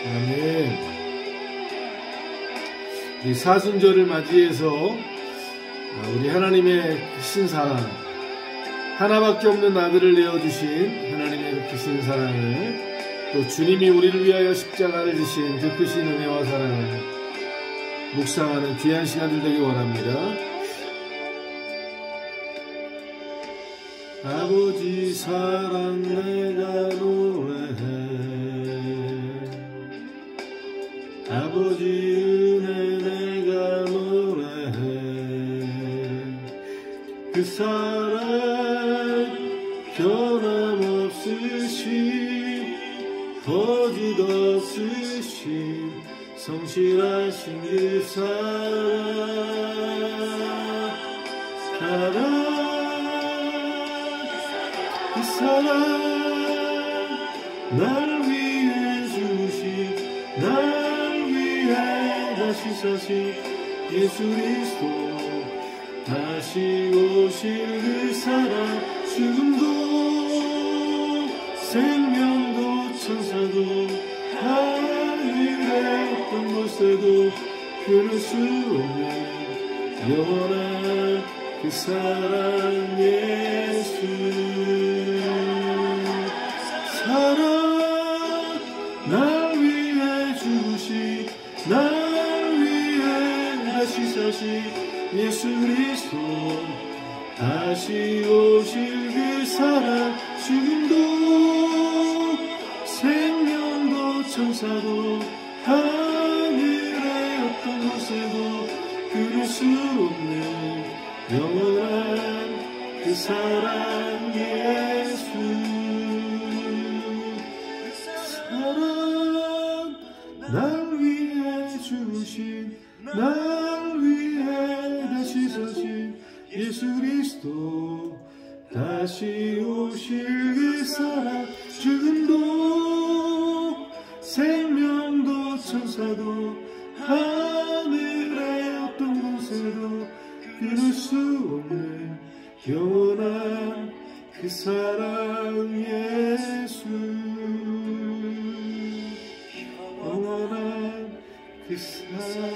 아멘. 이 사순절을 맞이해서 우리 하나님의 크신 사랑, 하나밖에 없는 아들을 내어주신 하나님의 그 크신 사랑을, 또 주님이 우리를 위하여 십자가를 지신 그 크신 은혜와 사랑을 묵상하는 귀한 시간들 되길 원합니다. 아버지 사랑 내가 노래해, 아버지 은혜 내가 노래해, 그 사랑 변함없으신 거짓없으신 성실하신 그 사랑, 그 사랑 날 위해 주신, 날 위해 다시 사신 예수 그리스도, 다시 오실 그 사랑, 죽음도 생명도 천사도 하늘의 어떤 곳에도 끊을 수 없는 영원한 그 사랑, 예수 사랑, 날 위해 죽으신, 날 위해 다시 사신 예수 그리스도, 다시 오실 그 사랑, 죽음도 생명도 천사도 하늘의 어떤 곳에도 끊을 수 없는 영원한 그 사랑, 예수 사랑, 날 위해 죽으신, 날 위해 다시 사신 예수 그리스도, 다시 오실 그 사랑, 죽음도 생명도 천사도 하늘의 어떤 곳에도 끊을 수 없는 영원한 그 사랑, 예수 영원한 그 사랑,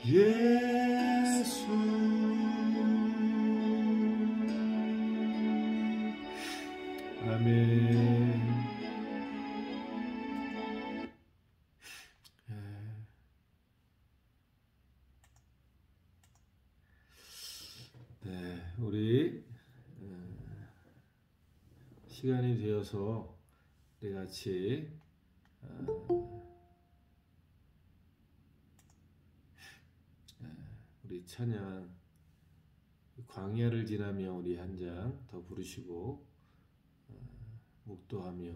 예수. 아멘. 네, 우리 시간이 되어서 우리 같이 우리 찬양 광야를 지나며 우리 한 장 더 부르시고 묵도하며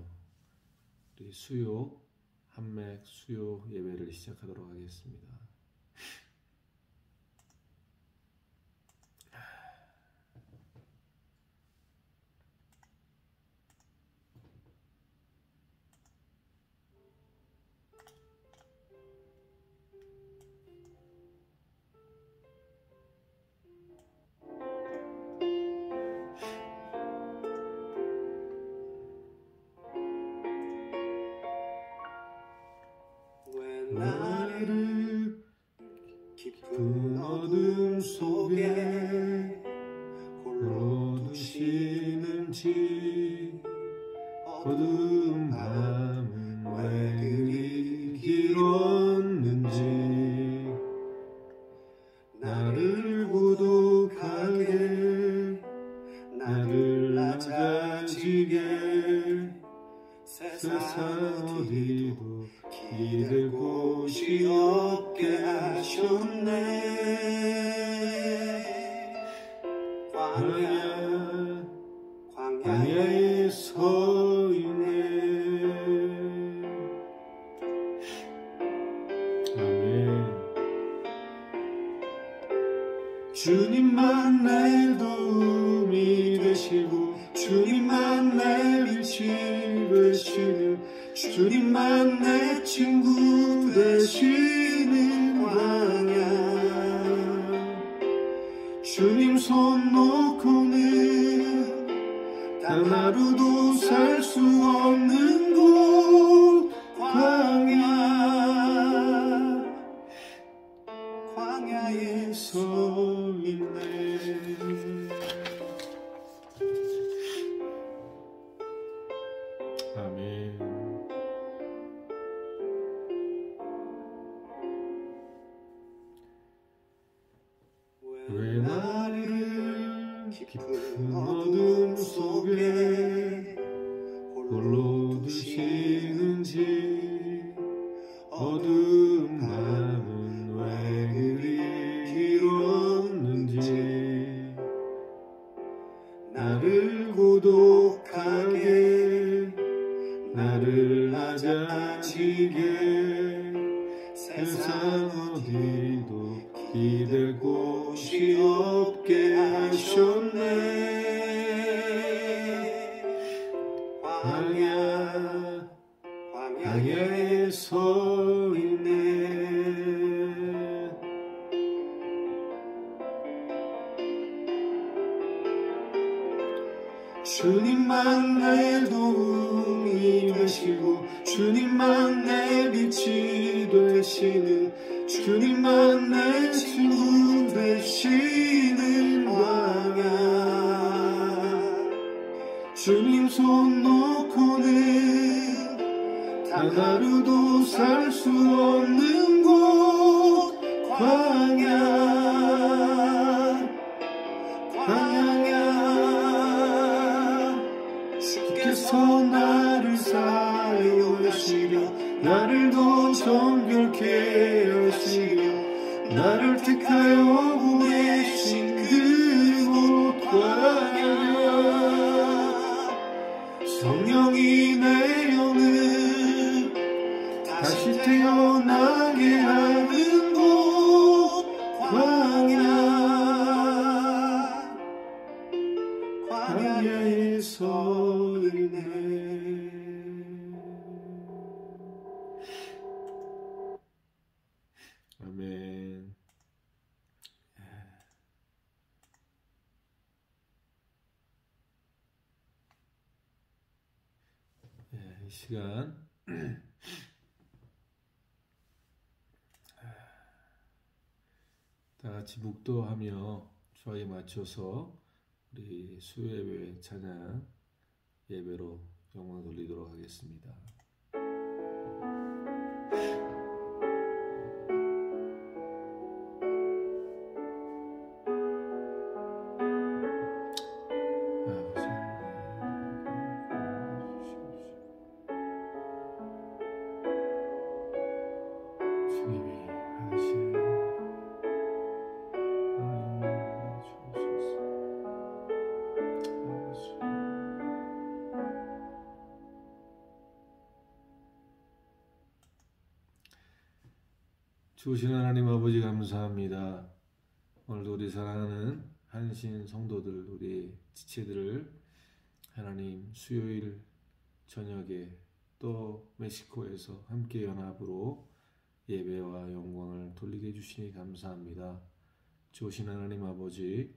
우리 수요 한맥 수요 예배를 시작하도록 하겠습니다. 나를 깊은 어둠 속에 홀로 두시는지, 어두운 밤은 왜 그리 길었는지, 나를 고독하게, 나를 낮아지게, 세상 어디도 기댈 곳이 없게 하셨네. 광야에 서 있네. 아멘. 주님만 내 도움이 되시고, 주님만 내 빛이 되시는, 주님만 내 친구 되시는 광야, 주님 손 놓고는 단 하루도 살 수 없는 곳, 아멘. 왜 나를 깊은 어둠 속에 홀로 두시는지, 어두운 마음은 왜 그리 길었는지, 나를 고독하게, 나를 낮아지게, 세상 어디도 기댈 곳이 없게 하셨네. 광야에 서 있네. 주님만 내 도움이 되시고, 주님만 내 빛이 되시는, 주님만 내 친구 되시는 광야. 주님 손 놓고는 단 하루도 살 수 없는 곳, 광야야. 주께서 나를 사용하시려, 나를 더 정결케 하시려, 나를 택하여 보내신 그곳 광야. 성령이 내 영을 다시 태어나게 하는 곳, 광야에 서 있네. 아멘. 이 시간 다 같이 묵도하며 주에 맞춰서 우리 수요예배 찬양 예배로 영광 돌리도록 하겠습니다. 주신 하나님 아버지 감사합니다. 오늘도 우리 사랑하는 한신 성도들, 우리 지체들을 하나님 수요일 저녁에 또 멕시코에서 함께 연합으로 예배와 영광을 돌리게 해주시니 감사합니다. 주신 하나님 아버지,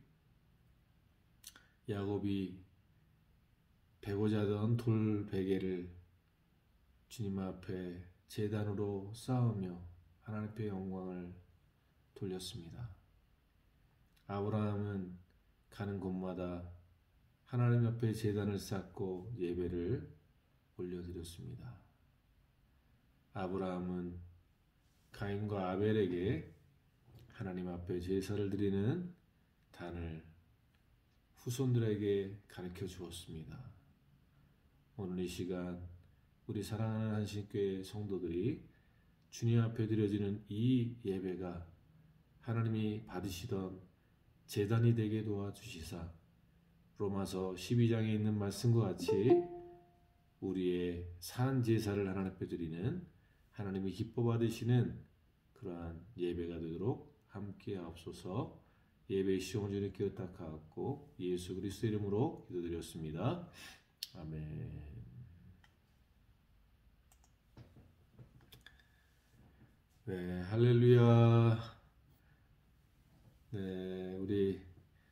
야곱이 베고자 하던 돌 베개를 주님 앞에 제단으로 쌓으며 하나님의 영광을 돌렸습니다. 아브라함은 가는 곳마다 하나님 앞에 제단을 쌓고 예배를 올려드렸습니다. 아브라함은 가인과 아벨에게 하나님 앞에 제사를 드리는 단을 후손들에게 가르쳐 주었습니다. 오늘 이 시간 우리 사랑하는 한신교회 성도들이 주님 앞에 드려지는 이 예배가 하나님이 받으시던 제단이 되게 도와주시사 로마서 12장에 있는 말씀과 같이 우리의 산 제사를 하나님 앞에 드리는, 하나님이 기뻐 받으시는 그러한 예배가 되도록 함께 하옵소서. 예배의 시종을 주님께 의탁하옵고 예수 그리스도 이름으로 기도드렸습니다. 아멘. 네, 할렐루야. 네, 우리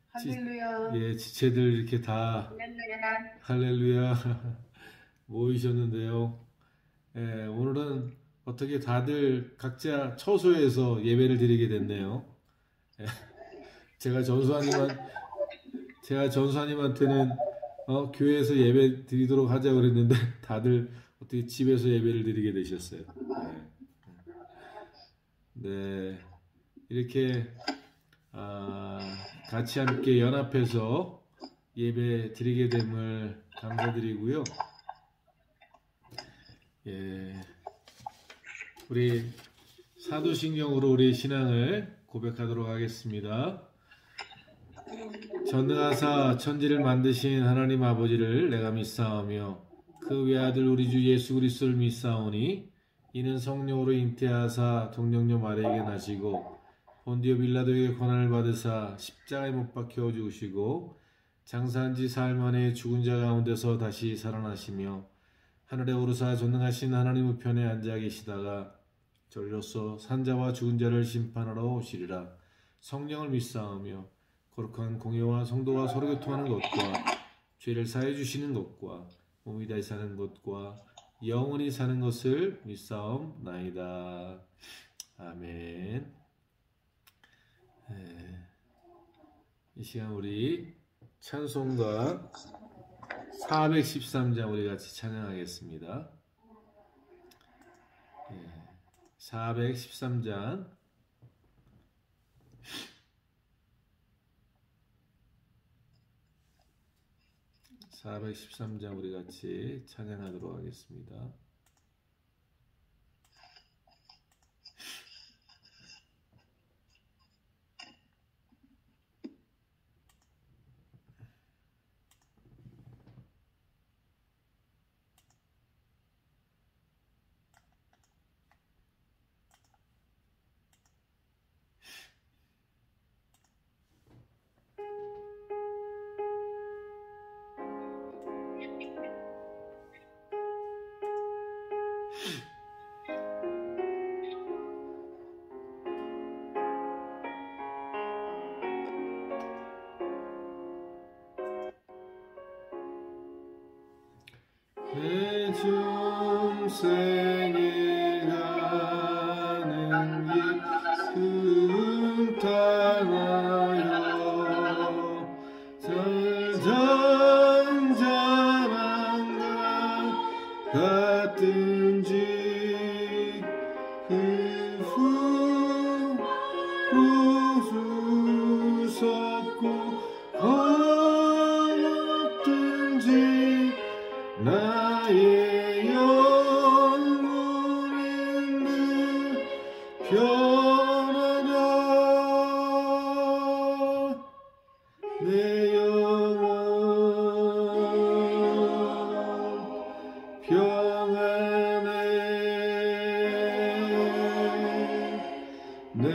할렐루야. 지체들 이렇게 다 할렐루야 모이셨는데요. 오늘은 어떻게 다들 각자 처소에서 예배를 드리게 됐네요. 제가 전수하님한테는 교회에서 예배 드리도록 하자고 그랬는데 다들 어떻게 집에서 예배를 드리게 되셨어요. 네. 이렇게 같이 함께 연합해서 예배 드리게 됨을 감사드리고요. 예. 우리 사도신경으로 우리 신앙을 고백하도록 하겠습니다. 전능하사 천지를 만드신 하나님 아버지를 내가 믿사오며 그 외아들 우리 주 예수 그리스도를 믿사오니 이는 성령으로 잉태하사 동정녀 마리아에게 나시고 본디오 빌라도에게 고난을 받으사 십자가에 못 박혀 죽으시고 장사한 지 사흘 만에 죽은 자 가운데서 다시 살아나시며 하늘에 오르사 전능하신 하나님 우편에 앉아 계시다가 저리로서 산자와 죽은 자를 심판하러 오시리라. 성령을 믿사오며 거룩한 공예와 성도와 서로 교통하는 것과 죄를 사해 주시는 것과 몸이 다시 사는 것과 영원히 사는 것을 믿사옵나이다. 아멘. 이 시간 우리 찬송가 413장 우리 같이 찬양하겠습니다. 413장 413장 우리 같이 찬양하도록 하겠습니다. 내 중생에 가는 길 순탄하여 절정절한 것 같은지 그 후로 수섭고 어떻든지 나의 영혼은 늘 편하다. 내 영혼 평안해. 내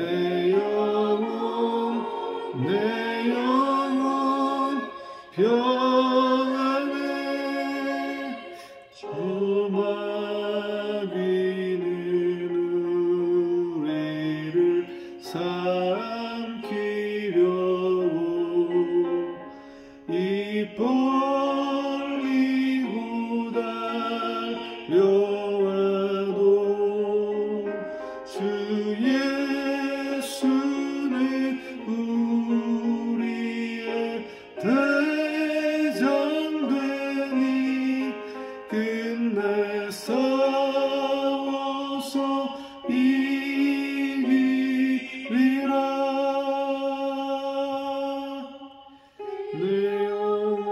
영혼 평안해. 주마비는 우리를 삼키려고 입 벌리고 달려와도 주 예수는 우리의 대장되니 끝내 싸워서 이기리라. 내 영혼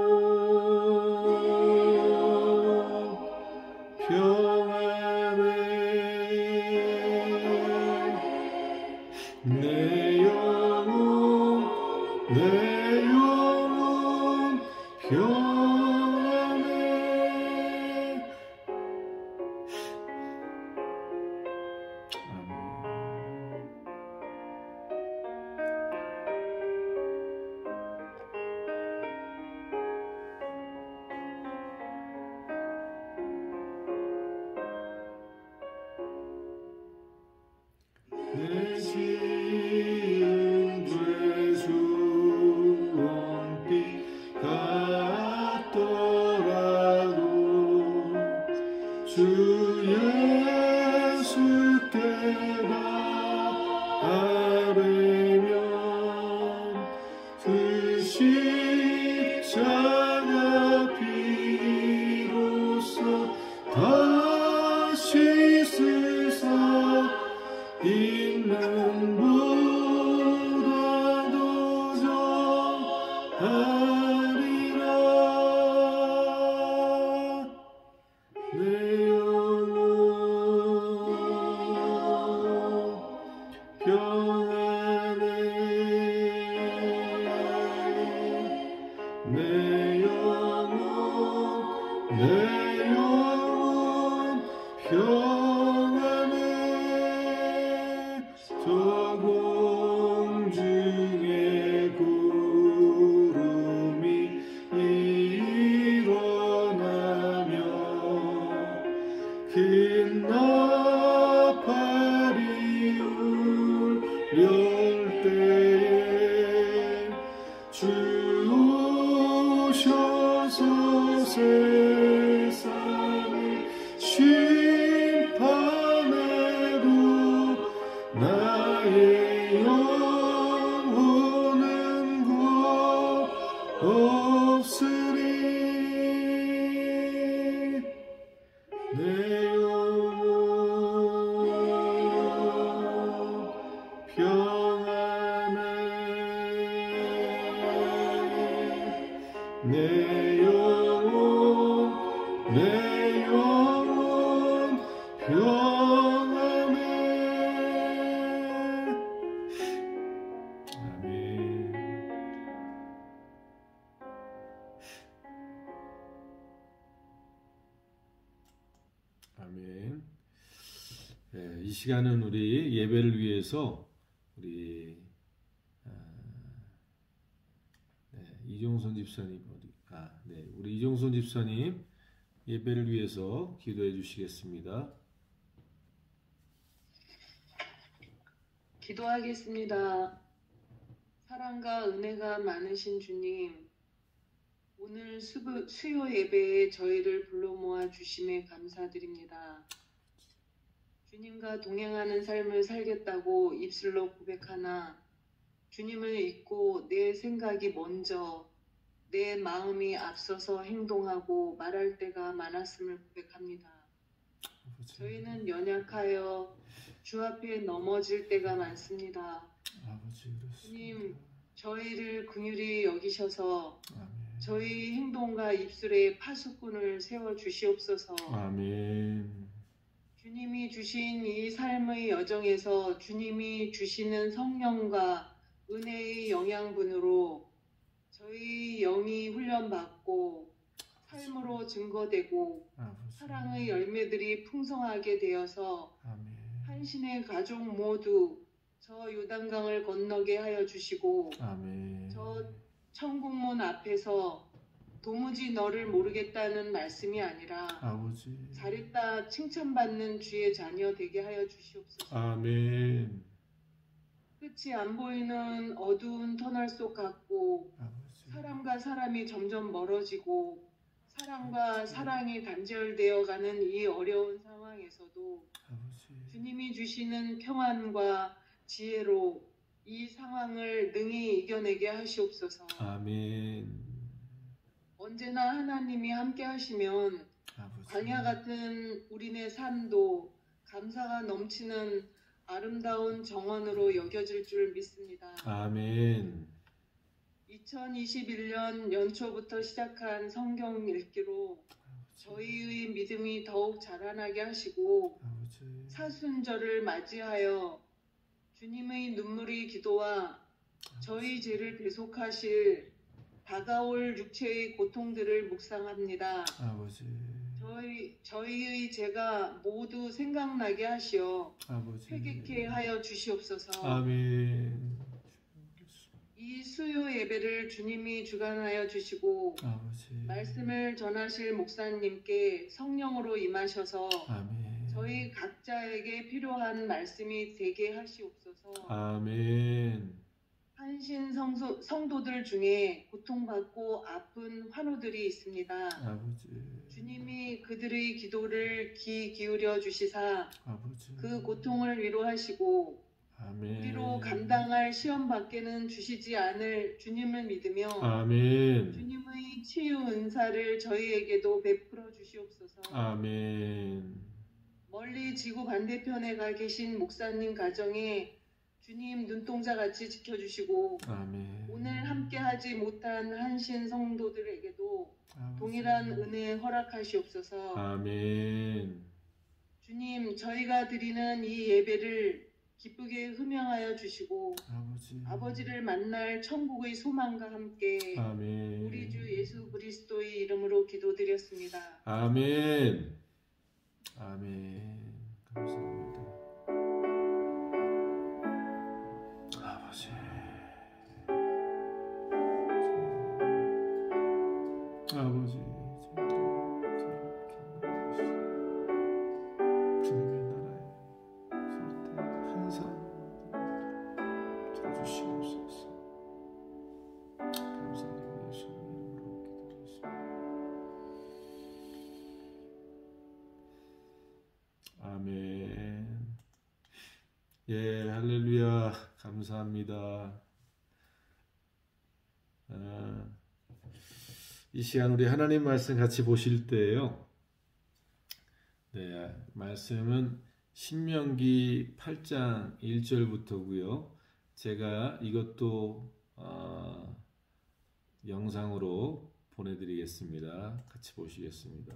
평안해. 내 영혼 평안해. 내 지은 죄 수홍빛 같더라도 주 예수께 다 아뢰면 그 십자가 내 영혼 평안해. 저 공중에 구름이 일어나며 긴 나팔이 울릴 때에 주 오셔서 세상을 심판해도 나의 영혼은 없으리. 내 영혼 평안해. 내 영혼 평안해. 아멘. 아멘. 네, 이 시간은 우리 예배를 위해서 우리 이종선 집사님 우리 이종선 집사님 예배를 위해서 기도해 주시겠습니다. 기도하겠습니다. 사랑과 은혜가 많으신 주님, 오늘 수요 예배에 저희를 불러 모아 주심에 감사드립니다. 주님과 동행하는 삶을 살겠다고 입술로 고백하나 주님을 잊고 내 생각이 먼저 내 마음이 앞서서 행동하고 말할 때가 많았음을 고백합니다. 저희는 연약하여 주 앞에 넘어질 때가 많습니다. 주님, 저희를 긍휼히 여기셔서 저희 행동과 입술에 파수꾼을 세워 주시옵소서. 아멘. 주님이 주신 이 삶의 여정에서 주님이 주시는 성령과 은혜의 영양분으로 저희 영이 훈련받고 삶으로 증거되고 사랑의 열매들이 풍성하게 되어서 한신의 가족 모두 저 요단강을 건너게 하여 주시고 저 천국문 앞에서 도무지 너를 모르겠다는 말씀이 아니라 잘했다 칭찬받는 주의 자녀 되게 하여 주시옵소서. 아멘. 끝이 안 보이는 어두운 터널 속 같고 사람과 사람이 점점 멀어지고 사랑과 사랑이 단절되어 가는 이 어려운 상황에서도 주님이 주시는 평안과 지혜로 이 상황을 능히 이겨내게 하시옵소서. 아멘. 언제나 하나님이 함께 하시면 광야 같은 우리네 삶도 감사가 넘치는 아름다운 정원으로 여겨질 줄 믿습니다. 아멘. 2021년 연초부터 시작한 성경 읽기로 저희의 믿음이 더욱 자라나게 하시고 사순절을 맞이하여 주님의 눈물의 기도와 저희 죄를 배속하실 다가올 육체의 고통들을 묵상합니다. 저희의 죄가 모두 생각나게 하시어 회개케 하여 주시옵소서. 아멘. 이 수요 예배를 주님이 주관하여 주시고 말씀을 전하실 목사님께 성령으로 임하셔서 저희 각자에게 필요한 말씀이 되게 하시옵소서. 아멘. 한신 성도들 중에 고통받고 아픈 환우들이 있습니다. 주님이 그들의 기도를 귀 기울여 주시사 그 고통을 위로하시고 우리로 감당할 시험 밖에는 주시지 않을 주님을 믿으며 아멘. 주님의 치유 은사를 저희에게도 베풀어 주시옵소서. 아멘. 멀리 지구 반대편에 가 계신 목사님 가정에 주님 눈동자같이 지켜주시고 오늘 함께하지 못한 한신 성도들에게도 동일한 은혜 허락하시옵소서. 아멘. 주님, 저희가 드리는 이 예배를 기쁘게 흠양하여 주시고 아버지. 를 만날 천국의 소망과 함께 아멘. 우리 주 예수 그리스도의 이름으로 기도드렸습니다. 아멘. 아멘. 감사합니다. 아버지. 아버지. 주님의 나라에 한 사람 들어주시옵소서. 감사드리고 예수님 이름으로 기도드렸습니다. 아멘. 예, 할렐루야. 감사합니다. 이 시간 우리 하나님 말씀 같이 보실 때요. 네, 말씀은 신명기 8장 1절부터고요. 제가 이것도 영상으로 보내드리겠습니다. 같이 보시겠습니다.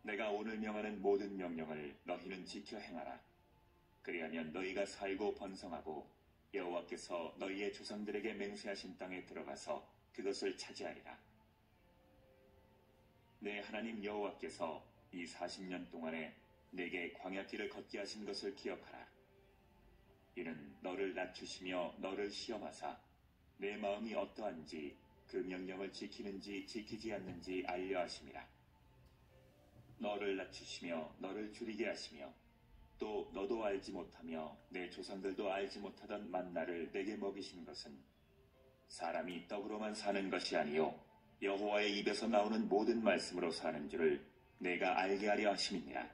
내가 오늘 명하는 모든 명령을 너희는 지켜 행하라. 그리하면 너희가 살고 번성하고 여호와께서 너희의 조상들에게 맹세하신 땅에 들어가서 그것을 차지하리라. 내 하나님 여호와께서 이 40년 동안에 내게 광야길을 걷게 하신 것을 기억하라. 이는 너를 낮추시며 너를 시험하사 내 마음이 어떠한지 그 명령을 지키는지 지키지 않는지 알려 하심이라. 너를 낮추시며 너를 줄이게 하시며 또 너도 알지 못하며 내 조상들도 알지 못하던 만나를 내게 먹이신 것은 사람이 떡으로만 사는 것이 아니요 여호와의 입에서 나오는 모든 말씀으로 사는 줄을 내가 알게 하려 하심이니라.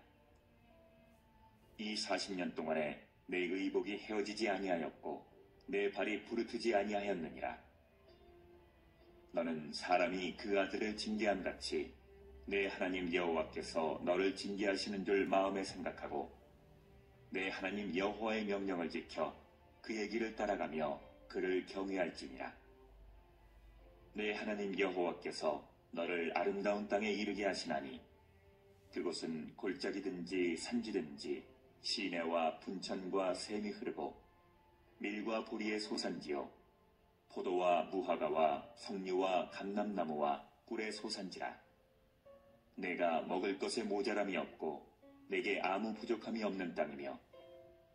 이 40년 동안에 내 의복이 헤어지지 아니하였고 내 발이 부르트지 아니하였느니라. 너는 사람이 그 아들을 징계함 같이 내 하나님 여호와께서 너를 징계하시는 줄 마음에 생각하고 내 하나님 여호와의 명령을 지켜 그의 길을 따라가며 그를 경외할지니라. 내 하나님 여호와께서 너를 아름다운 땅에 이르게 하시나니 그곳은 골짜기든지 산지든지 시내와 분천과 샘이 흐르고 밀과 보리의 소산지요 포도와 무화과와 석류와 감람나무와 꿀의 소산지라. 내가 먹을 것에 모자람이 없고 내게 아무 부족함이 없는 땅이며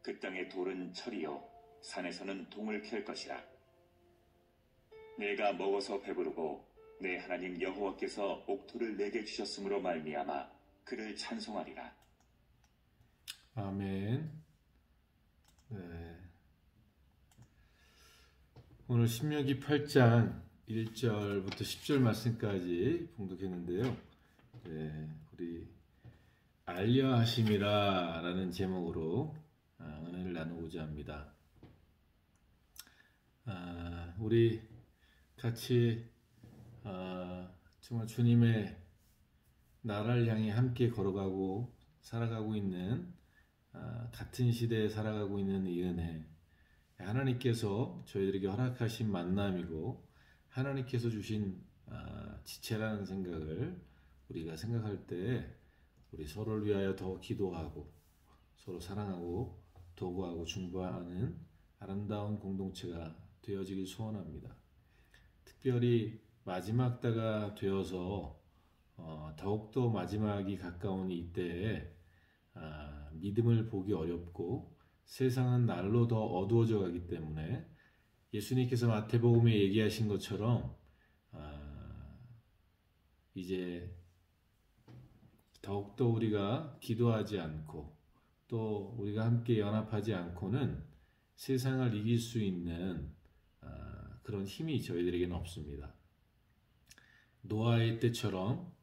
그 땅의 돌은 철이요 산에서는 동을 캘 것이라. 내가 먹어서 배부르고 내 하나님 여호와께서 옥토를 내게 주셨으므로 말미암아 그를 찬송하리라. 아멘. 네. 오늘 신명기 8장 1절부터 10절 말씀까지 봉독했는데요. 네, 우리 알려하심이라 라는 제목으로 은혜를 나누고자 합니다. 우리 같이 정말 주님의 나라를 향해 함께 걸어가고 살아가고 있는 같은 시대에 살아가고 있는 이 은혜, 하나님께서 저희들에게 허락하신 만남이고 하나님께서 주신 지체라는 생각을 우리가 생각할 때 우리 서로를 위하여 더 기도하고 서로 사랑하고 도구하고 중보하는 아름다운 공동체가 되어지길 소원합니다. 특별히 마지막 때가 되어서 더욱더 마지막이 가까운 이때에 믿음을 보기 어렵고 세상은 날로 더 어두워져 가기 때문에 예수님께서 마태복음에 얘기하신 것처럼 이제 더욱더 우리가 기도하지 않고 또 우리가 함께 연합하지 않고는 세상을 이길 수 있는 그런 힘이 저희들에게는 없습니다. 노아의 때처럼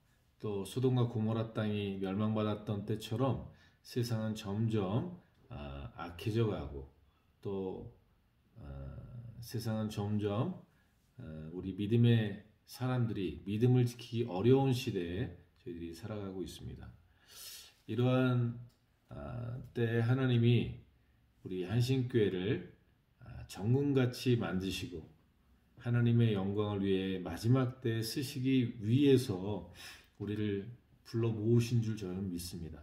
또 소돔과 고모라 땅이 멸망받았던 때처럼 세상은 점점 악해져 가고 또 세상은 점점 우리 믿음의 사람들이 믿음을 지키기 어려운 시대에 저희들이 살아가고 있습니다. 이러한 때 하나님이 우리 한신교회를 정금같이 만드시고 하나님의 영광을 위해 마지막 때 쓰시기 위해서 우리를 불러 모으신 줄 저는 믿습니다.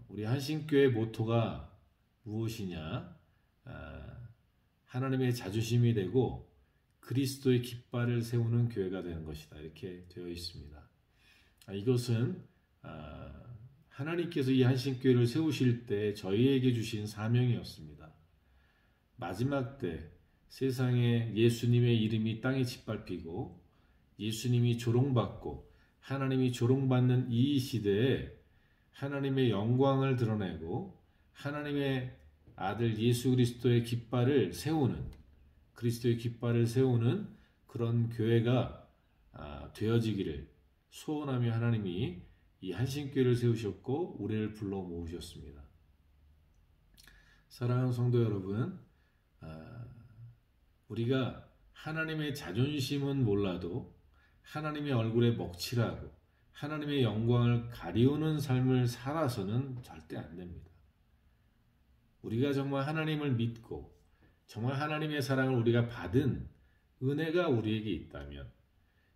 우리 한신교회 모토가 무엇이냐? 하나님의 자존심이 되고 그리스도의 깃발을 세우는 교회가 되는 것이다. 이렇게 되어 있습니다. 이것은 하나님께서 이 한신교회를 세우실 때 저희에게 주신 사명이었습니다. 마지막 때 세상에 예수님의 이름이 땅에 짓밟히고 예수님이 조롱받고 하나님이 조롱받는 이 시대에 하나님의 영광을 드러내고 하나님의 아들 예수 그리스도의 깃발을 세우는 그리스도의 깃발을 세우는 그런 교회가 되어지기를 소원하며 하나님이 이 한신교회를 세우셨고 우리를 불러 모으셨습니다. 사랑하는 성도 여러분, 우리가 하나님의 자존심은 몰라도 하나님의 얼굴에 먹칠하고 하나님의 영광을 가리우는 삶을 살아서는 절대 안 됩니다. 우리가 정말 하나님을 믿고 정말 하나님의 사랑을 우리가 받은 은혜가 우리에게 있다면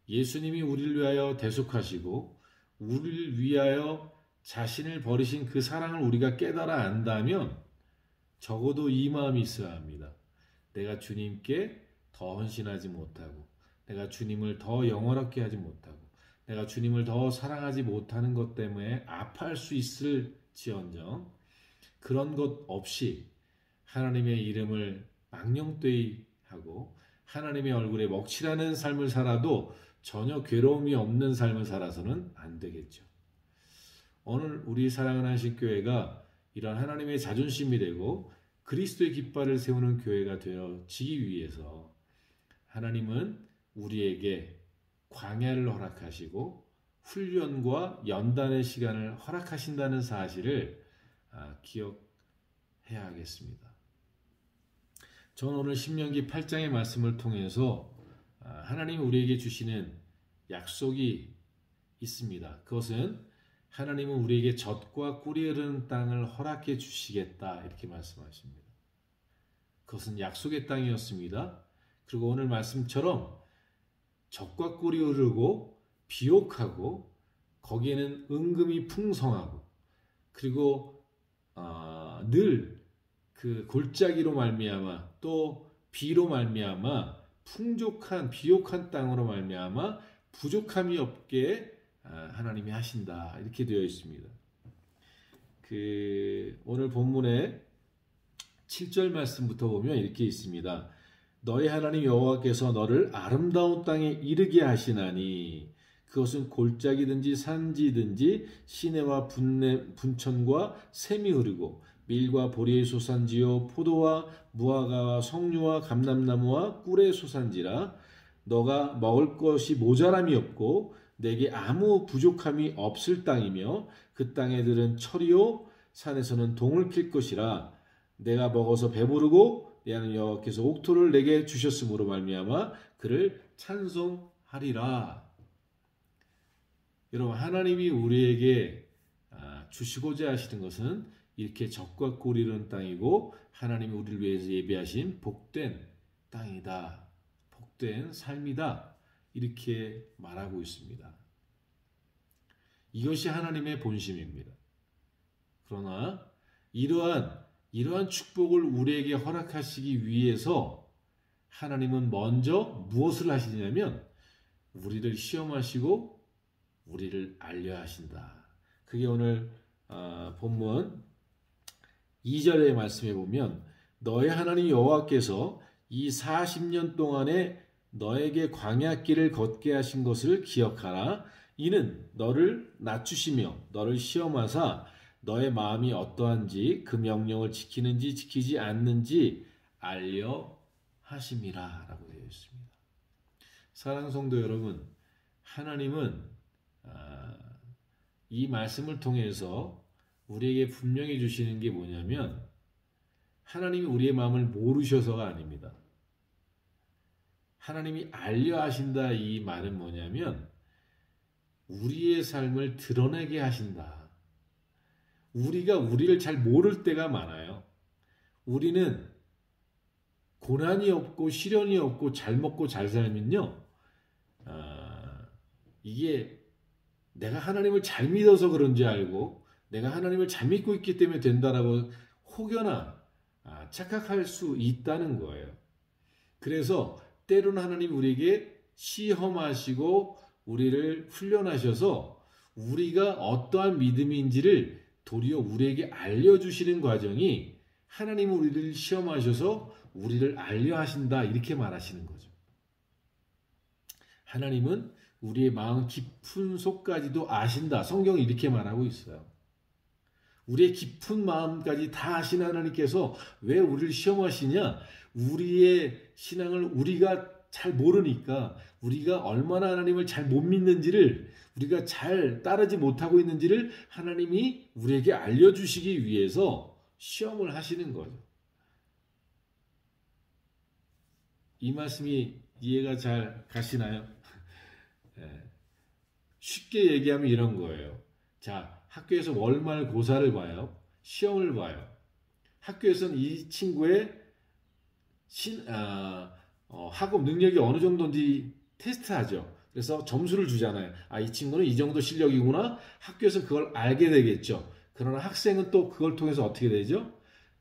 예수님이 우리를 위하여 대속하시고 우리를 위하여 자신을 버리신 그 사랑을 우리가 깨달아 안다면 적어도 이 마음이 있어야 합니다. 내가 주님께 더 헌신하지 못하고 내가 주님을 더 영원하게 하지 못하고 내가 주님을 더 사랑하지 못하는 것 때문에 아파할 수 있을지언정 그런 것 없이 하나님의 이름을 망령되이 하고 하나님의 얼굴에 먹칠하는 삶을 살아도 전혀 괴로움이 없는 삶을 살아서는 안 되겠죠. 오늘 우리 사랑하는 한신교회가 이런 하나님의 자존심이 되고 그리스도의 깃발을 세우는 교회가 되어지기 위해서 하나님은 우리에게 광야를 허락하시고 훈련과 연단의 시간을 허락하신다는 사실을 기억해야 하겠습니다. 저는 오늘 신명기 8장의 말씀을 통해서 하나님이 우리에게 주시는 약속이 있습니다. 그것은 하나님은 우리에게 젖과 꿀이 흐르는 땅을 허락해 주시겠다 이렇게 말씀하십니다. 그것은 약속의 땅이었습니다. 그리고 오늘 말씀처럼 젖과 꿀이 흐르고 비옥하고 거기에는 은금이 풍성하고 그리고 늘 그 골짜기로 말미암아 또 비로 말미암아 풍족한 비옥한 땅으로 말미암아 부족함이 없게 하나님이 하신다 이렇게 되어 있습니다. 오늘 본문의 7절 말씀부터 보면 이렇게 있습니다. 너희 하나님 여호와께서 너를 아름다운 땅에 이르게 하시나니 그것은 골짜기든지 산지든지 시내와 분천과 샘이 흐르고 밀과 보리의 소산지요 포도와 무화과와 석류와 감람나무와 꿀의 소산지라 너가 먹을 것이 모자람이 없고 내게 아무 부족함이 없을 땅이며 그 땅에 들은 철이요 산에서는 동을 킬 것이라 내가 먹어서 배부르고 내 하나님 여호와께서 옥토를 내게 주셨으므로 말미암아 그를 찬송하리라. 여러분 하나님이 우리에게 주시고자 하시는 것은 이렇게 젖과 꿀이 흐르는 땅이고 하나님이 우리를 위해서 예비하신 복된 땅이다. 복된 삶이다. 이렇게 말하고 있습니다. 이것이 하나님의 본심입니다. 그러나 이러한 축복을 우리에게 허락하시기 위해서 하나님은 먼저 무엇을 하시냐면 우리를 시험하시고 우리를 알려야 하신다. 그게 오늘 본문 2절의 말씀에 보면 너의 하나님 여호와께서 이 40년 동안에 너에게 광야길을 걷게 하신 것을 기억하라. 이는 너를 낮추시며 너를 시험하사 너의 마음이 어떠한지 그 명령을 지키는지 지키지 않는지 알려 하심이라 라고 되어 있습니다. 사랑하는 성도 여러분, 하나님은 이 말씀을 통해서 우리에게 분명히 주시는 게 뭐냐면 하나님이 우리의 마음을 모르셔서가 아닙니다. 하나님이 알려 하신다 이 말은 뭐냐면 우리의 삶을 드러내게 하신다. 우리가 우리를 잘 모를 때가 많아요. 우리는 고난이 없고 시련이 없고 잘 먹고 잘 살면요. 이게 내가 하나님을 잘 믿어서 그런지 알고 내가 하나님을 잘 믿고 있기 때문에 된다라고 혹여나 착각할 수 있다는 거예요. 그래서 때로는 하나님 우리에게 시험하시고 우리를 훈련하셔서 우리가 어떠한 믿음인지를 도리어 우리에게 알려주시는 과정이 하나님은 우리를 시험하셔서 우리를 알려 하신다 이렇게 말하시는 거죠. 하나님은 우리의 마음 깊은 속까지도 아신다. 성경이 이렇게 말하고 있어요. 우리의 깊은 마음까지 다 아신 하나님께서 왜 우리를 시험하시냐? 우리의 신앙을 우리가 잘 모르니까 우리가 얼마나 하나님을 잘 못 믿는지를 우리가 잘 따르지 못하고 있는지를 하나님이 우리에게 알려주시기 위해서 시험을 하시는 거죠. 이 말씀이 이해가 잘 가시나요? 쉽게 얘기하면 이런 거예요. 자, 학교에서 월말 고사를 봐요. 시험을 봐요. 학교에서는 이 친구의 학업 능력이 어느 정도인지 테스트하죠. 그래서 점수를 주잖아요. 이 친구는 이 정도 실력이구나. 학교에서 그걸 알게 되겠죠. 그러나 학생은 또 그걸 통해서 어떻게 되죠?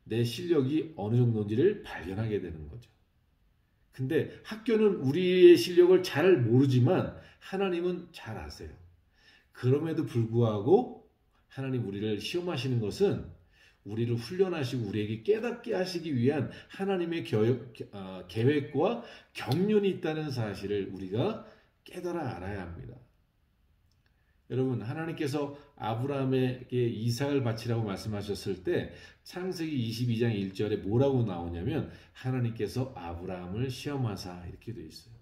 내 실력이 어느 정도인지를 발견하게 되는 거죠. 근데 학교는 우리의 실력을 잘 모르지만 하나님은 잘 아세요. 그럼에도 불구하고 하나님 우리를 시험하시는 것은 우리를 훈련하시고 우리에게 깨닫게 하시기 위한 하나님의 계획과 경륜이 있다는 사실을 우리가 깨달아 알아야 합니다. 여러분, 하나님께서 아브라함에게 이삭을 바치라고 말씀하셨을 때 창세기 22장 1절에 뭐라고 나오냐면 하나님께서 아브라함을 시험하사 이렇게 되어 있어요.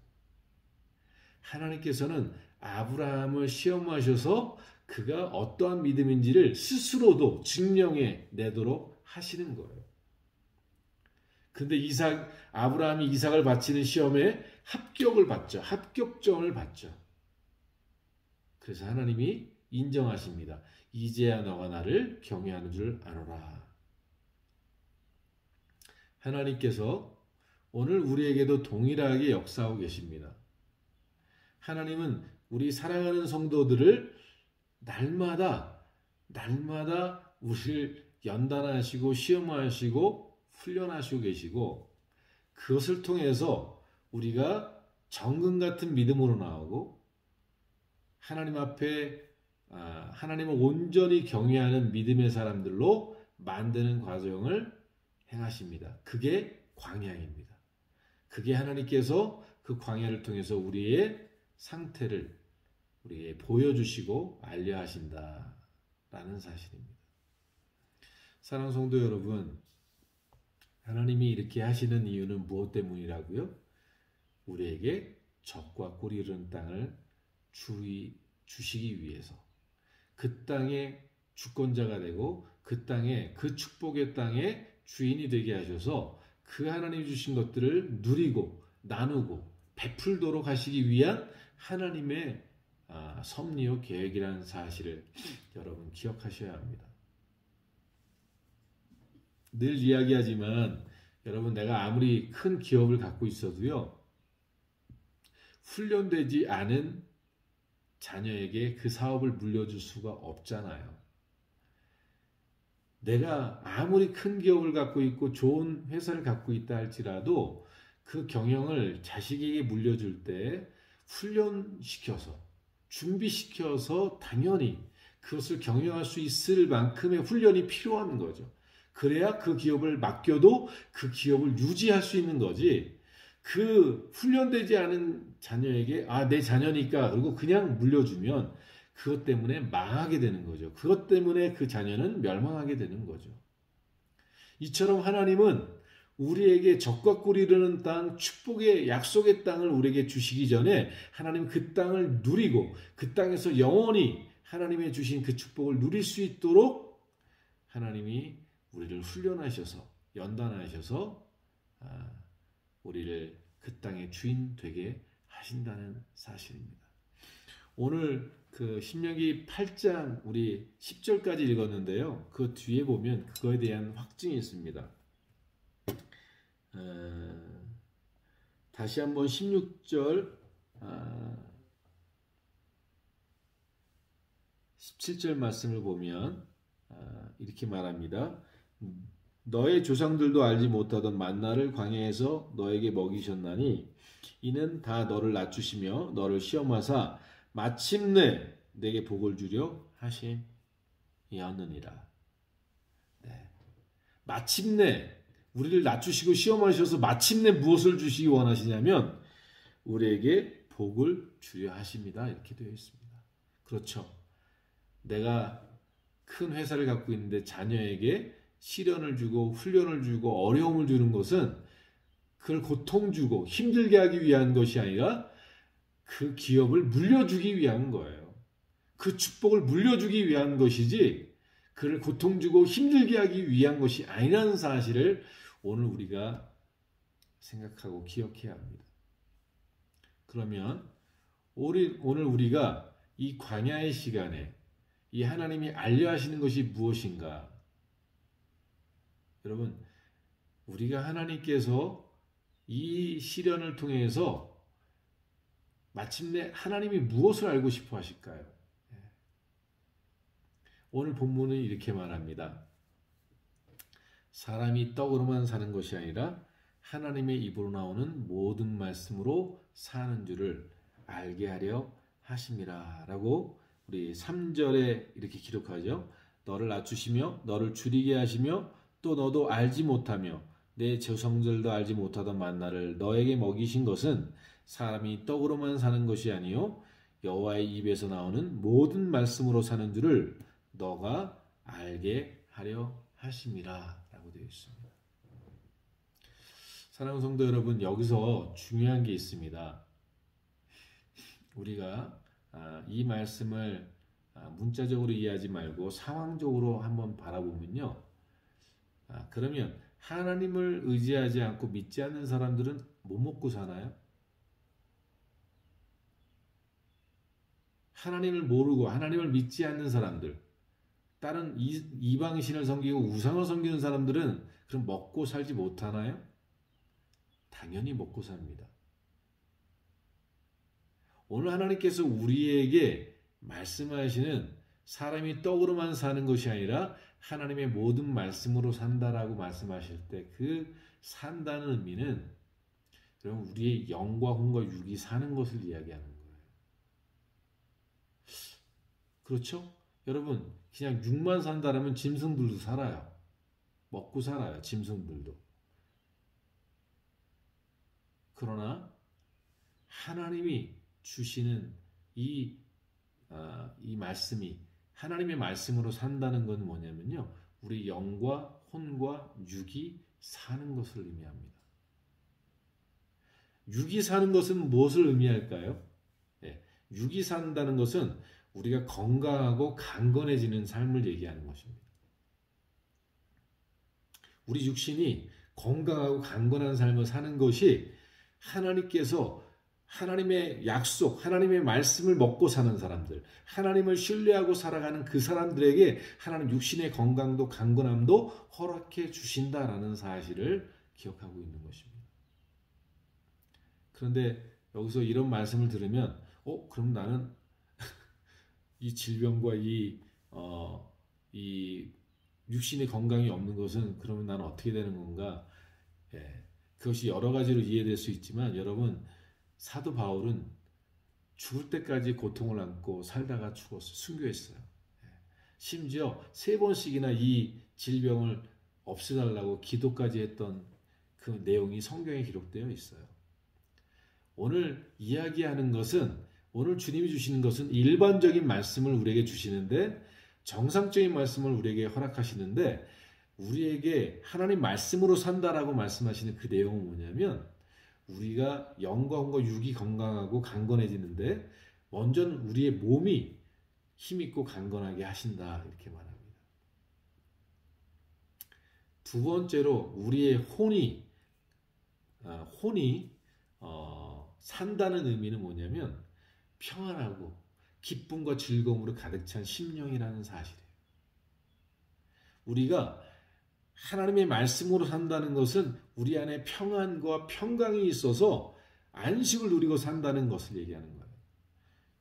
하나님께서는 아브라함을 시험하셔서 그가 어떠한 믿음인지를 스스로도 증명해 내도록 하시는 거예요. 근데 아브라함이 이삭을 바치는 시험에 합격을 받죠. 합격점을 받죠. 그래서 하나님이 인정하십니다. 이제야 너가 나를 경외하는 줄 아노라. 하나님께서 오늘 우리에게도 동일하게 역사하고 계십니다. 하나님은 우리 사랑하는 성도들을 날마다 우리를 연단하시고 시험하시고 훈련하시고 계시고 그것을 통해서 우리가 정금 같은 믿음으로 나오고 하나님 앞에 하나님을 온전히 경외하는 믿음의 사람들로 만드는 과정을 행하십니다. 그게 광야입니다. 그게 하나님께서 그 광야를 통해서 우리의 상태를 우리에게 보여주시고 알려하신다라는 사실입니다. 사랑하는 성도 여러분, 하나님이 이렇게 하시는 이유는 무엇 때문이라고요? 우리에게 적과 꿀이 흐르는 땅을 주시기 위해서 그 땅의 주권자가 되고 그 땅에 그 축복의 땅의 주인이 되게 하셔서 그 하나님이 주신 것들을 누리고 나누고 베풀도록 하시기 위한 하나님의 섭리요 계획이라는 사실을 여러분 기억하셔야 합니다. 늘 이야기하지만 여러분 내가 아무리 큰 기업을 갖고 있어도요 훈련되지 않은 자녀에게 그 사업을 물려줄 수가 없잖아요. 내가 아무리 큰 기업을 갖고 있고 좋은 회사를 갖고 있다 할지라도 그 경영을 자식에게 물려줄 때 훈련시켜서 준비시켜서 당연히 그것을 경영할 수 있을 만큼의 훈련이 필요한 거죠. 그래야 그 기업을 맡겨도 그 기업을 유지할 수 있는 거지. 그 훈련되지 않은 자녀에게 내 자녀니까 그리고 그냥 물려주면 그것 때문에 망하게 되는 거죠. 그것 때문에 그 자녀는 멸망하게 되는 거죠. 이처럼 하나님은 우리에게 적과 꿀이 흐르는 땅, 축복의 약속의 땅을 우리에게 주시기 전에 하나님 그 땅을 누리고 그 땅에서 영원히 하나님의 주신 그 축복을 누릴 수 있도록 하나님이 우리를 훈련하셔서 연단하셔서 우리를 그 땅의 주인 되게 하신다는 사실입니다. 오늘 그 신명기 8장 우리 10절까지 읽었는데요. 그 뒤에 보면 그거에 대한 확증이 있습니다. 다시 한번 16절 17절 말씀을 보면 이렇게 말합니다. 너의 조상들도 알지 못하던 만나를 광야에서 너에게 먹이셨나니 이는 다 너를 낮추시며 너를 시험하사 마침내 내게 복을 주려 하심이었느니라. 네. 마침내 우리를 낮추시고 시험하셔서 마침내 무엇을 주시기 원하시냐면 우리에게 복을 주려 하십니다. 이렇게 되어 있습니다. 그렇죠. 내가 큰 회사를 갖고 있는데 자녀에게 시련을 주고 훈련을 주고 어려움을 주는 것은 그걸 고통 주고 힘들게 하기 위한 것이 아니라 그 기업을 물려주기 위한 거예요. 그 축복을 물려주기 위한 것이지 그를 고통 주고 힘들게 하기 위한 것이 아니라는 사실을 오늘 우리가 생각하고 기억해야 합니다. 그러면 오늘 우리가 이 광야의 시간에 이 하나님이 알려 하시는 것이 무엇인가? 여러분, 우리가 하나님께서 이 시련을 통해서 마침내 하나님이 무엇을 알고 싶어 하실까요? 오늘 본문은 이렇게 말합니다. 사람이 떡으로만 사는 것이 아니라 하나님의 입으로 나오는 모든 말씀으로 사는 줄을 알게 하려 하심이라 라고 우리 3절에 이렇게 기록하죠. 너를 낮추시며 너를 줄이게 하시며 또 너도 알지 못하며 내 조상들도 알지 못하던 만나를 너에게 먹이신 것은 사람이 떡으로만 사는 것이 아니요 여호와의 입에서 나오는 모든 말씀으로 사는 줄을 너가 알게 하려 하심이라 라고 되어 있습니다. 사랑하는 성도 여러분, 여기서 중요한 게 있습니다. 우리가 이 말씀을 문자적으로 이해하지 말고 상황적으로 한번 바라보면요. 그러면 하나님을 의지하지 않고 믿지 않는 사람들은 뭐 먹고 사나요? 하나님을 모르고 하나님을 믿지 않는 사람들, 다른 이방신을 섬기고 우상을 섬기는 사람들은 그럼 먹고 살지 못하나요? 당연히 먹고 삽니다. 오늘 하나님께서 우리에게 말씀하시는 사람이 떡으로만 사는 것이 아니라 하나님의 모든 말씀으로 산다라고 말씀하실 때 그 산다는 의미는 여러분 우리의 영과 혼과 육이 사는 것을 이야기하는 거예요. 그렇죠? 여러분 그냥 육만 산다라면 짐승들도 살아요. 먹고 살아요. 짐승들도. 그러나 하나님이 주시는 이 말씀이 하나님의 말씀으로 산다는 건 뭐냐면요. 우리 영과 혼과 육이 사는 것을 의미합니다. 육이 사는 것은 무엇을 의미할까요? 네, 육이 산다는 것은 우리가 건강하고 강건해지는 삶을 얘기하는 것입니다. 우리 육신이 건강하고 강건한 삶을 사는 것이 하나님께서 하나님의 약속, 하나님의 말씀을 먹고 사는 사람들, 하나님을 신뢰하고 살아가는 그 사람들에게 하나님 육신의 건강도 강건함도 허락해 주신다라는 사실을 기억하고 있는 것입니다. 그런데 여기서 이런 말씀을 들으면 그럼 나는 이 질병과 이 육신의 건강이 없는 것은 그러면 나는 어떻게 되는 건가? 그것이 여러 가지로 이해될 수 있지만 여러분 사도 바울은 죽을 때까지 고통을 안고 살다가 죽었어요. 순교했어요. 심지어 3번씩이나 이 질병을 없애달라고 기도까지 했던 그 내용이 성경에 기록되어 있어요. 오늘 이야기하는 것은 오늘 주님이 주시는 것은 일반적인 말씀을 우리에게 주시는데 정상적인 말씀을 우리에게 허락하시는데 우리에게 하나님 말씀으로 산다라고 말씀하시는 그 내용은 뭐냐면 우리가 영과 혼과 육이 건강하고 강건해지는데 먼저는 우리의 몸이 힘있고 강건하게 하신다 이렇게 말합니다. 두 번째로 우리의 혼이 산다는 의미는 뭐냐면 평안하고 기쁨과 즐거움으로 가득 찬 심령이라는 사실이에요. 우리가 하나님의 말씀으로 산다는 것은 우리 안에 평안과 평강이 있어서 안식을 누리고 산다는 것을 얘기하는 거예요.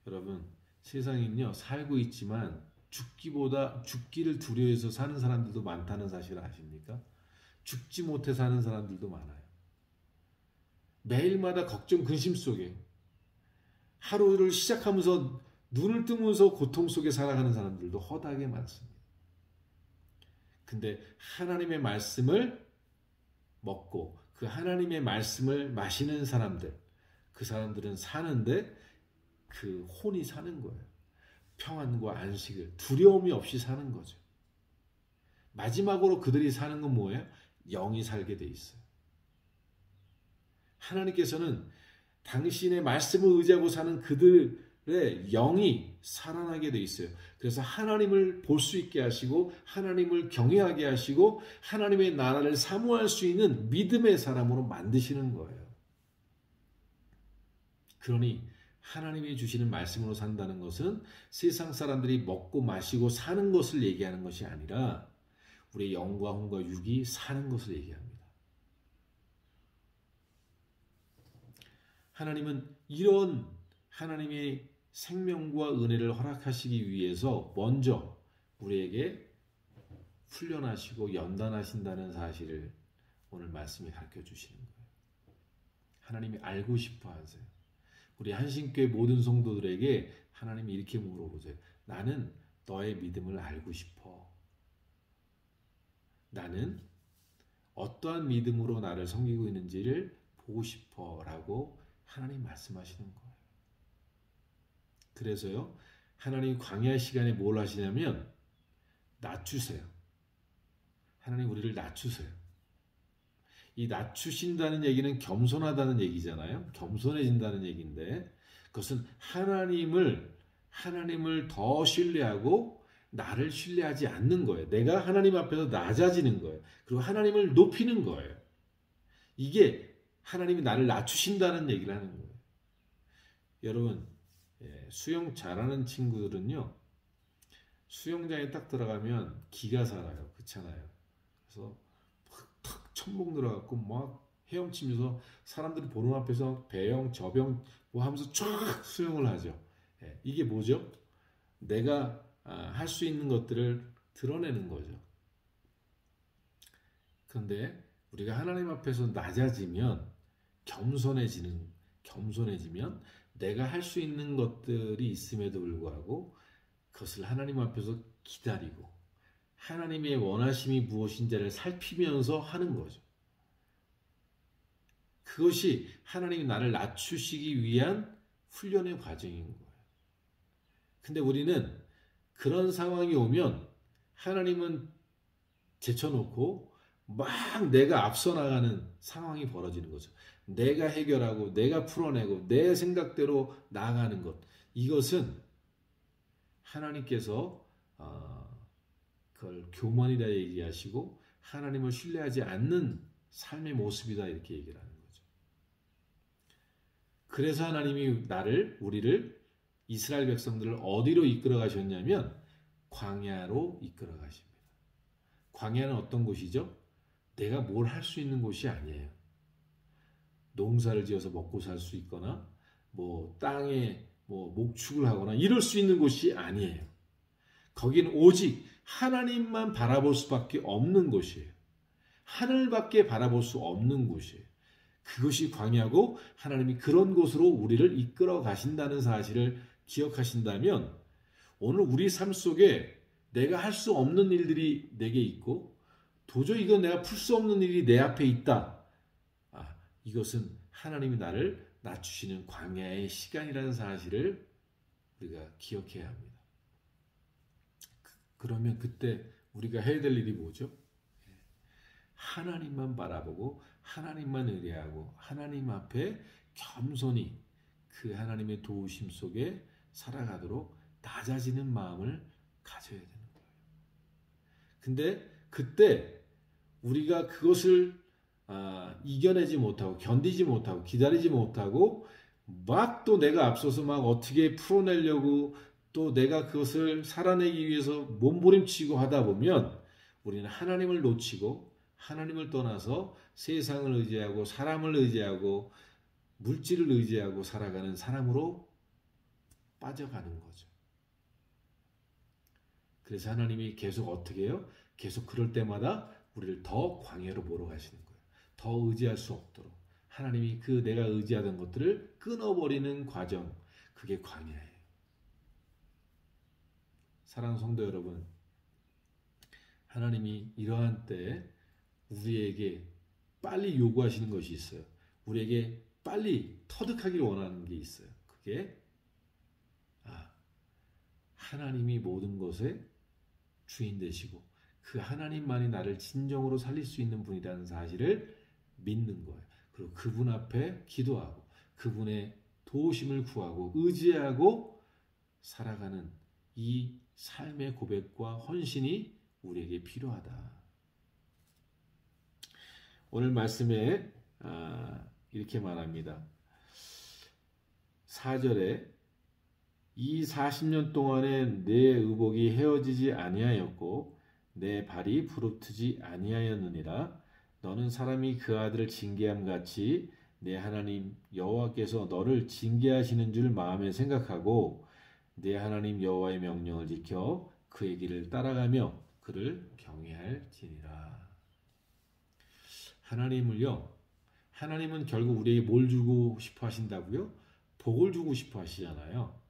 여러분, 세상은요, 살고 있지만 죽기를 두려워해서 사는 사람들도 많다는 사실을 아십니까? 죽지 못해 사는 사람들도 많아요. 매일마다 걱정, 근심 속에 하루를 시작하면서 눈을 뜨면서 고통 속에 살아가는 사람들도 허다하게 많습니다. 근데 하나님의 말씀을 먹고 그 하나님의 말씀을 마시는 사람들, 그 사람들은 사는데 그 혼이 사는 거예요. 평안과 안식을 두려움이 없이 사는 거죠. 마지막으로 그들이 사는 건 뭐예요? 영이 살게 돼 있어요. 하나님께서는 당신의 말씀을 의지하고 사는 그들의 영이 살아나게 돼 있어요. 그래서 하나님을 볼 수 있게 하시고 하나님을 경외하게 하시고 하나님의 나라를 사모할 수 있는 믿음의 사람으로 만드시는 거예요. 그러니 하나님이 주시는 말씀으로 산다는 것은 세상 사람들이 먹고 마시고 사는 것을 얘기하는 것이 아니라 우리의 영과 혼과 육이 사는 것을 얘기합니다. 하나님은 이런 하나님의 생명과 은혜를 허락하시기 위해서 먼저 우리에게 훈련하시고 연단하신다는 사실을 오늘 말씀이 가르쳐 주시는 거예요. 하나님이 알고 싶어 하세요. 우리 한신교회 모든 성도들에게 하나님이 이렇게 물어보세요. 나는 너의 믿음을 알고 싶어. 나는 어떠한 믿음으로 나를 섬기고 있는지를 보고 싶어 라고 하나님 말씀하시는 거예요. 그래서요, 하나님 광야 시간에 뭘 하시냐면 낮추세요. 하나님 우리를 낮추세요. 이 낮추신다는 얘기는 겸손하다는 얘기잖아요. 겸손해진다는 얘기인데 그것은 하나님을 더 신뢰하고 나를 신뢰하지 않는 거예요. 내가 하나님 앞에서 낮아지는 거예요. 그리고 하나님을 높이는 거예요. 이게 하나님이 나를 낮추신다는 얘기를 하는 거예요. 여러분, 수영 잘하는 친구들은요, 수영장에 딱 들어가면 기가 살아요. 그렇잖아요. 그래서 탁 천봉 들어갖고 막 헤엄치면서 사람들이 보는 앞에서 배영, 저병 뭐 하면서 쫙 수영을 하죠. 이게 뭐죠? 내가 할 수 있는 것들을 드러내는 거죠. 그런데 우리가 하나님 앞에서 낮아지면 겸손해지면 내가 할 수 있는 것들이 있음에도 불구하고 그것을 하나님 앞에서 기다리고 하나님의 원하심이 무엇인지를 살피면서 하는 거죠. 그것이 하나님이 나를 낮추시기 위한 훈련의 과정인 거예요. 근데 우리는 그런 상황이 오면 하나님은 제쳐놓고 막 내가 앞서 나가는 상황이 벌어지는 거죠. 내가 해결하고 내가 풀어내고 내 생각대로 나아가는 것. 이것은 하나님께서 그걸 교만이라 얘기하시고 하나님을 신뢰하지 않는 삶의 모습이다 이렇게 얘기를 하는 거죠. 그래서 하나님이 우리를 이스라엘 백성들을 어디로 이끌어 가셨냐면 광야로 이끌어 가십니다. 광야는 어떤 곳이죠? 내가 뭘 할 수 있는 곳이 아니에요. 농사를 지어서 먹고 살 수 있거나 뭐 땅에 뭐 목축을 하거나 이럴 수 있는 곳이 아니에요. 거기는 오직 하나님만 바라볼 수밖에 없는 곳이에요. 하늘밖에 바라볼 수 없는 곳이에요. 그것이 광야고 하나님이 그런 곳으로 우리를 이끌어 가신다는 사실을 기억하신다면 오늘 우리 삶 속에 내가 할 수 없는 일들이 내게 있고 도저히 이건 내가 풀 수 없는 일이 내 앞에 있다. 이것은 하나님이 나를 낮추시는 광야의 시간이라는 사실을 우리가 기억해야 합니다. 그러면 그때 우리가 해야 될 일이 뭐죠? 하나님만 바라보고 하나님만 의뢰하고 하나님 앞에 겸손히 그 하나님의 도우심 속에 살아가도록 낮아지는 마음을 가져야 되는 거예요. 근데 그때 우리가 그것을 이겨내지 못하고 견디지 못하고 기다리지 못하고 막 또 내가 앞서서 막 어떻게 풀어내려고 또 내가 그것을 살아내기 위해서 몸부림치고 하다 보면 우리는 하나님을 놓치고 하나님을 떠나서 세상을 의지하고 사람을 의지하고 물질을 의지하고 살아가는 사람으로 빠져가는 거죠. 그래서 하나님이 계속 어떻게 해요? 계속 그럴 때마다 우리를 더 광야로 몰아가시는 거예요. 더 의지할 수 없도록. 하나님이 그 내가 의지하던 것들을 끊어버리는 과정, 그게 광야예요. 사랑하는 성도 여러분, 하나님이 이러한 때 우리에게 빨리 요구하시는 것이 있어요. 우리에게 빨리 터득하기를 원하는 게 있어요. 그게 하나님이 모든 것의 주인 되시고 그 하나님만이 나를 진정으로 살릴 수 있는 분이라는 사실을 믿는 거예요. 그리고 그분 앞에 기도하고 그분의 도우심을 구하고 의지하고 살아가는 이 삶의 고백과 헌신이 우리에게 필요하다. 오늘 말씀에 이렇게 말합니다. 4절에 이 40년 동안에 내 의복이 헤어지지 아니하였고 내 발이 부르트지 아니하였느니라. 너는 사람이 그 아들을 징계함 같이 내 하나님 여호와께서 너를 징계하시는 줄 마음에 생각하고 내 하나님 여호와의 명령을 지켜 그의 길을 따라가며 그를 경외할지니라. 하나님은 결국 우리에게 뭘 주고 싶어 하신다고요? 복을 주고 싶어 하시잖아요.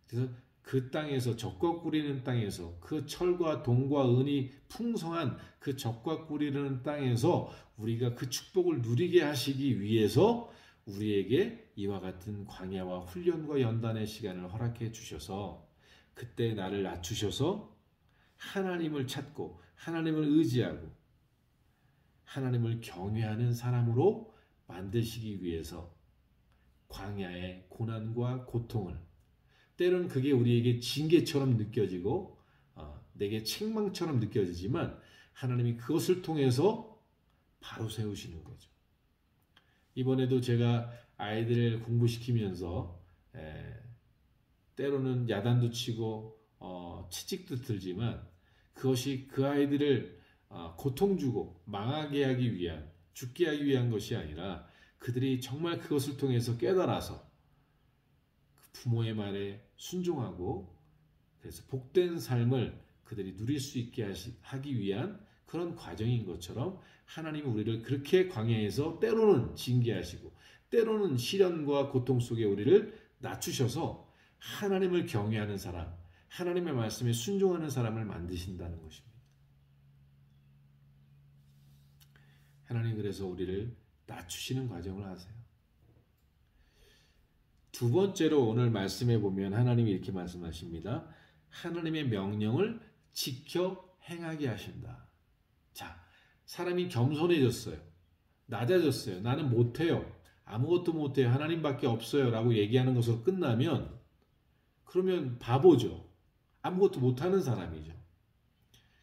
그래서 그 땅에서 적과 꿀이는 땅에서 그 철과 동과 은이 풍성한 그 적과 꿀이는 땅에서 우리가 그 축복을 누리게 하시기 위해서 우리에게 이와 같은 광야와 훈련과 연단의 시간을 허락해 주셔서 그때 나를 낮추셔서 하나님을 찾고 하나님을 의지하고 하나님을 경외하는 사람으로 만드시기 위해서 광야의 고난과 고통을 때로는 그게 우리에게 징계처럼 느껴지고 내게 책망처럼 느껴지지만 하나님이 그것을 통해서 바로 세우시는 거죠. 이번에도 제가 아이들을 공부시키면서 때로는 야단도 치고 채찍도 들지만 그것이 그 아이들을 고통 주고 망하게 하기 위한 죽게 하기 위한 것이 아니라 그들이 정말 그것을 통해서 깨달아서 부모의 말에 순종하고 그래서 복된 삶을 그들이 누릴 수 있게 하기 위한 그런 과정인 것처럼 하나님이 우리를 그렇게 광야에서 때로는 징계하시고 때로는 시련과 고통 속에 우리를 낮추셔서 하나님을 경외하는 사람, 하나님의 말씀에 순종하는 사람을 만드신다는 것입니다. 하나님 그래서 우리를 낮추시는 과정을 하세요. 두 번째로 오늘 말씀해 보면 하나님이 이렇게 말씀하십니다. 하나님의 명령을 지켜 행하게 하신다. 자, 사람이 겸손해졌어요. 낮아졌어요. 나는 못해요. 아무것도 못해요. 하나님밖에 없어요. 라고 얘기하는 것으로 끝나면 그러면 바보죠. 아무것도 못하는 사람이죠.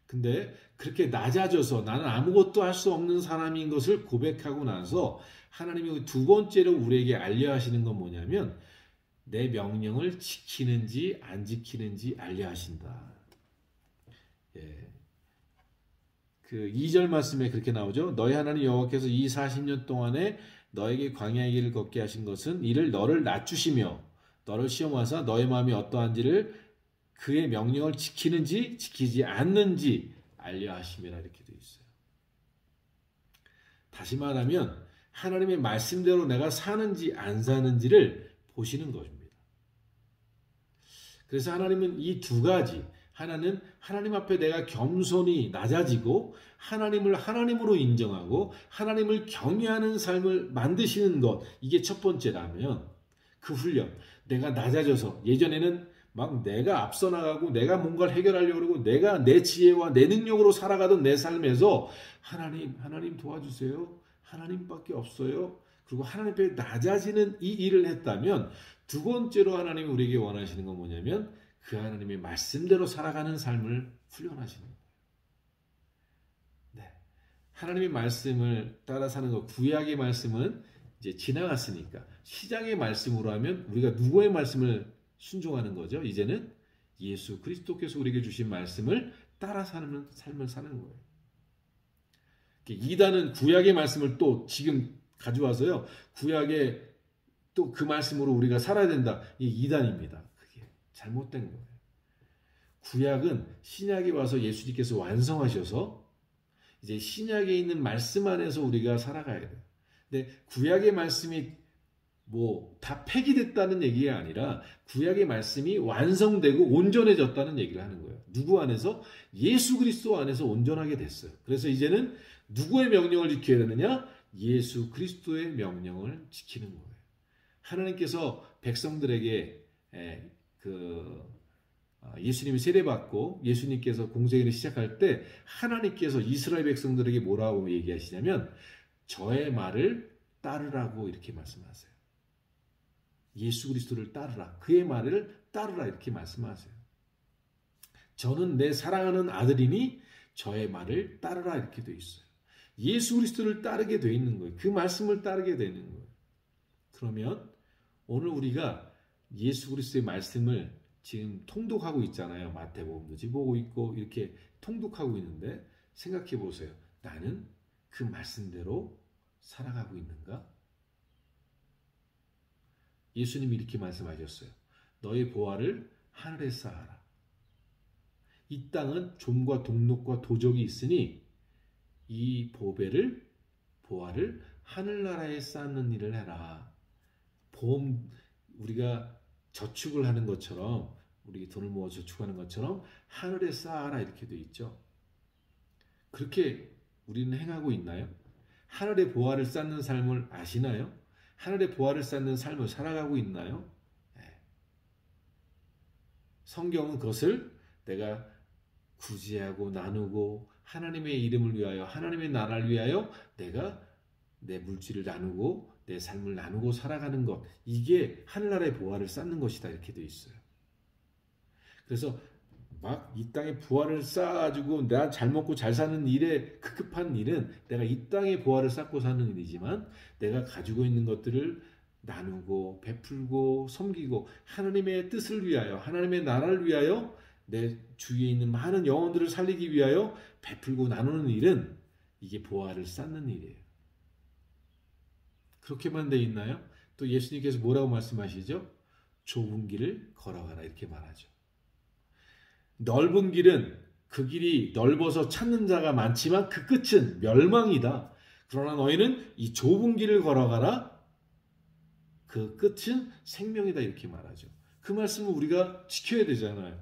근데 그렇게 낮아져서 나는 아무것도 할 수 없는 사람인 것을 고백하고 나서 하나님이 두 번째로 우리에게 알려 하시는 건 뭐냐면 내 명령을 지키는지 안 지키는지 알려 하신다. 그 2절 말씀에 그렇게 나오죠. 너희 하나님 여호와께서 이 40년 동안에 너에게 광야의 길을 걷게 하신 것은 이를 너를 낮추시며 너를 시험하사 너의 마음이 어떠한지를 그의 명령을 지키는지 지키지 않는지 알려 하심이라 이렇게 되어 있어요. 다시 말하면 하나님의 말씀대로 내가 사는지 안 사는지를 보시는 것입니다. 그래서 하나님은 이 두 가지, 하나는 하나님 앞에 내가 겸손히 낮아지고 하나님을 하나님으로 인정하고 하나님을 경외하는 삶을 만드시는 것, 이게 첫 번째라면 그 훈련, 내가 낮아져서 예전에는 막 내가 앞서 나가고 내가 뭔가를 해결하려고 그러고 내가 내 지혜와 내 능력으로 살아가던 내 삶에서 하나님 도와주세요. 하나님밖에 없어요. 그리고 하나님 앞에 낮아지는 이 일을 했다면 두 번째로 하나님이 우리에게 원하시는 건 뭐냐면 그 하나님의 말씀대로 살아가는 삶을 훈련하시는 거예요. 네. 하나님의 말씀을 따라 사는 것, 구약의 말씀은 이제 지나갔으니까 시장의 말씀으로 하면 우리가 누구의 말씀을 순종하는 거죠? 이제는 예수 그리스도께서 우리에게 주신 말씀을 따라 사는 삶을 사는 거예요. 이단은 구약의 말씀을 또 지금 가져와서요. 구약의 또 그 말씀으로 우리가 살아야 된다. 이 이단입니다. 그게 잘못된 거예요. 구약은 신약에 와서 예수님께서 완성하셔서 이제 신약에 있는 말씀 안에서 우리가 살아가야 돼요. 근데 구약의 말씀이 뭐 다 폐기됐다는 얘기가 아니라 구약의 말씀이 완성되고 온전해졌다는 얘기를 하는 거예요. 누구 안에서? 예수 그리스도 안에서 온전하게 됐어요. 그래서 이제는 누구의 명령을 지켜야 되느냐? 예수 그리스도의 명령을 지키는 거예요. 하나님께서 백성들에게 예수님이 세례받고 예수님께서 공생애를 시작할 때 하나님께서 이스라엘 백성들에게 뭐라고 얘기하시냐면 저의 말을 따르라고 이렇게 말씀하세요. 예수 그리스도를 따르라. 그의 말을 따르라 이렇게 말씀하세요. 저는 내 사랑하는 아들이니 저의 말을 따르라 이렇게 되어 있어요. 예수 그리스도를 따르게 되어 있는 거예요. 그 말씀을 따르게 되는 거예요. 그러면 오늘 우리가 예수 그리스도의 말씀을 지금 통독하고 있잖아요. 마태복음도 보고 있고 이렇게 통독하고 있는데 생각해 보세요. 나는 그 말씀대로 살아가고 있는가? 예수님이 이렇게 말씀하셨어요. 너의 보화를 하늘에 쌓아라. 이 땅은 좀과 동록과 도적이 있으니 이 보화를 하늘나라에 쌓는 일을 해라. 우리가 저축을 하는 것처럼 우리 돈을 모아 저축하는 것처럼 하늘에 쌓아라 이렇게 되어 있죠. 그렇게 우리는 행하고 있나요? 하늘의 보화를 쌓는 삶을 아시나요? 하늘의 보화를 쌓는 삶을 살아가고 있나요? 네. 성경은 그것을 내가 구제하고 나누고 하나님의 이름을 위하여 하나님의 나라를 위하여 내가 내 물질을 나누고 내 삶을 나누고 살아가는 것 이게 하늘나라의 보화를 쌓는 것이다 이렇게 되어 있어요. 그래서 막 이 땅에 보화를 쌓아가지고 내가 잘 먹고 잘 사는 일에 급급한 일은 내가 이 땅에 보화를 쌓고 사는 일이지만 내가 가지고 있는 것들을 나누고 베풀고 섬기고 하나님의 뜻을 위하여 하나님의 나라를 위하여 내 주위에 있는 많은 영혼들을 살리기 위하여 베풀고 나누는 일은 이게 보화를 쌓는 일이에요. 그렇게만 돼 있나요? 또 예수님께서 뭐라고 말씀하시죠? 좁은 길을 걸어가라 이렇게 말하죠. 넓은 길은 그 길이 넓어서 찾는 자가 많지만 그 끝은 멸망이다. 그러나 너희는 이 좁은 길을 걸어가라. 그 끝은 생명이다 이렇게 말하죠. 그 말씀을 우리가 지켜야 되잖아요.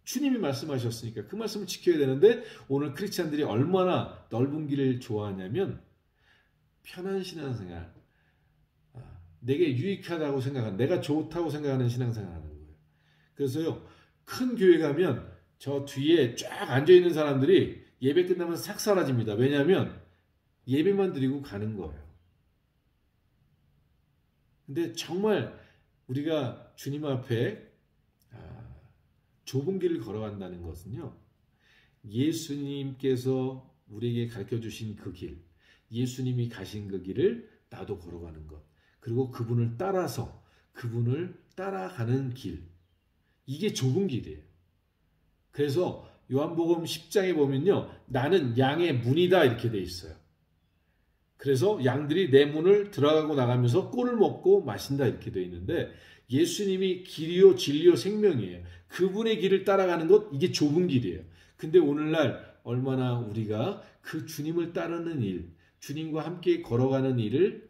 주님이 말씀하셨으니까 그 말씀을 지켜야 되는데 오늘 크리스찬들이 얼마나 넓은 길을 좋아하냐면 편한 신앙생활, 내게 유익하다고 생각하는, 내가 좋다고 생각하는 신앙생활을 하는 거예요. 그래서요, 큰 교회 가면 저 뒤에 쫙 앉아있는 사람들이 예배 끝나면 싹 사라집니다. 왜냐하면 예배만 드리고 가는 거예요. 근데 정말 우리가 주님 앞에 좁은 길을 걸어간다는 것은요, 예수님께서 우리에게 가르쳐주신 그 길, 예수님이 가신 그 길을 나도 걸어가는 것, 그리고 그분을 따라서 그분을 따라가는 길, 이게 좁은 길이에요. 그래서 요한복음 10장에 보면요, 나는 양의 문이다 이렇게 돼 있어요. 그래서 양들이 내 문을 들어가고 나가면서 꼴을 먹고 마신다 이렇게 돼 있는데 예수님이 길이요 진리요 생명이에요. 그분의 길을 따라가는 것, 이게 좁은 길이에요. 근데 오늘날 얼마나 우리가 그 주님을 따르는 일, 주님과 함께 걸어가는 일을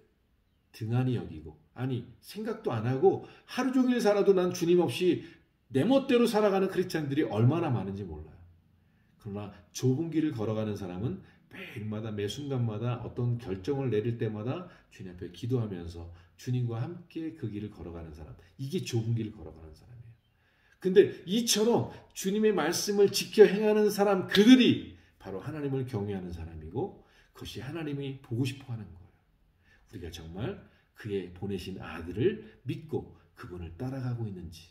등한히 여기고, 아니 생각도 안 하고 하루 종일 살아도 난 주님 없이 내 멋대로 살아가는 크리스찬들이 얼마나 많은지 몰라요. 그러나 좁은 길을 걸어가는 사람은 매일마다 매 순간마다 어떤 결정을 내릴 때마다 주님 앞에 기도하면서 주님과 함께 그 길을 걸어가는 사람, 이게 좁은 길을 걸어가는 사람이에요. 근데 이처럼 주님의 말씀을 지켜 행하는 사람, 그들이 바로 하나님을 경외하는 사람이고 그것이 하나님이 보고 싶어하는 거예요. 우리가 정말 그의 보내신 아들을 믿고 그분을 따라가고 있는지,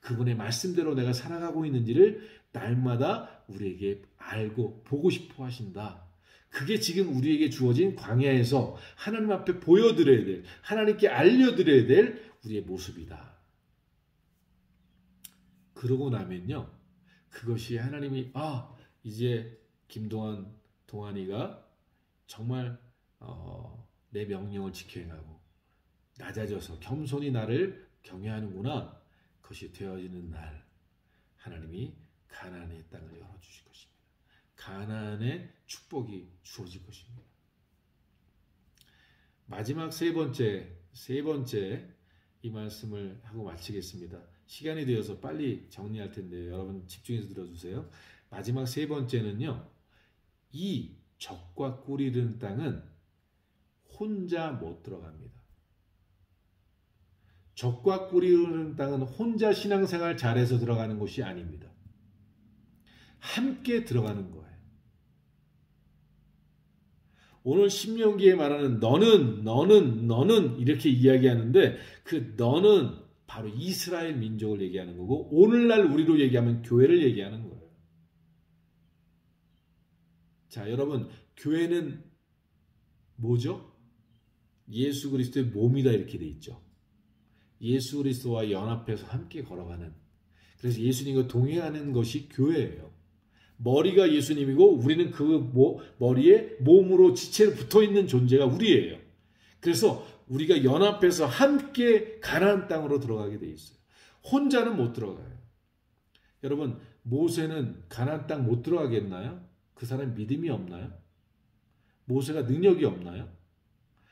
그분의 말씀대로 내가 살아가고 있는지를 날마다 우리에게 알고 보고 싶어 하신다. 그게 지금 우리에게 주어진 광야에서 하나님 앞에 보여드려야 될, 하나님께 알려드려야 될 우리의 모습이다. 그러고 나면요, 그것이 하나님이 이제 김동환 동환이가 정말 내 명령을 지켜 행하고 낮아져서 겸손히 나를 경외하는구나. 그것이 되어지는 날 하나님이 가나안의 땅을 열어주실 것입니다. 가나안의 축복이 주어질 것입니다. 마지막 세 번째 이 말씀을 하고 마치겠습니다. 시간이 되어서 빨리 정리할 텐데 여러분 집중해서 들어주세요. 마지막 세 번째는요, 이 적과 꿀이 흐르는 땅은 혼자 못 들어갑니다. 적과 꿀이 흐르는 땅은 혼자 신앙생활 잘해서 들어가는 곳이 아닙니다. 함께 들어가는 거예요. 오늘 신명기에 말하는 너는 이렇게 이야기하는데 그 너는 바로 이스라엘 민족을 얘기하는 거고 오늘날 우리로 얘기하면 교회를 얘기하는 거예요. 자, 여러분, 교회는 뭐죠? 예수 그리스도의 몸이다 이렇게 돼 있죠. 예수 그리스도와 연합해서 함께 걸어가는, 그래서 예수님과 동행하는 것이 교회예요. 머리가 예수님이고 우리는 그 머리에 몸으로 지체로 붙어있는 존재가 우리예요. 그래서 우리가 연합해서 함께 가나안 땅으로 들어가게 돼 있어요. 혼자는 못 들어가요. 여러분, 모세는 가나안 땅 못 들어가겠나요? 그 사람 믿음이 없나요? 모세가 능력이 없나요?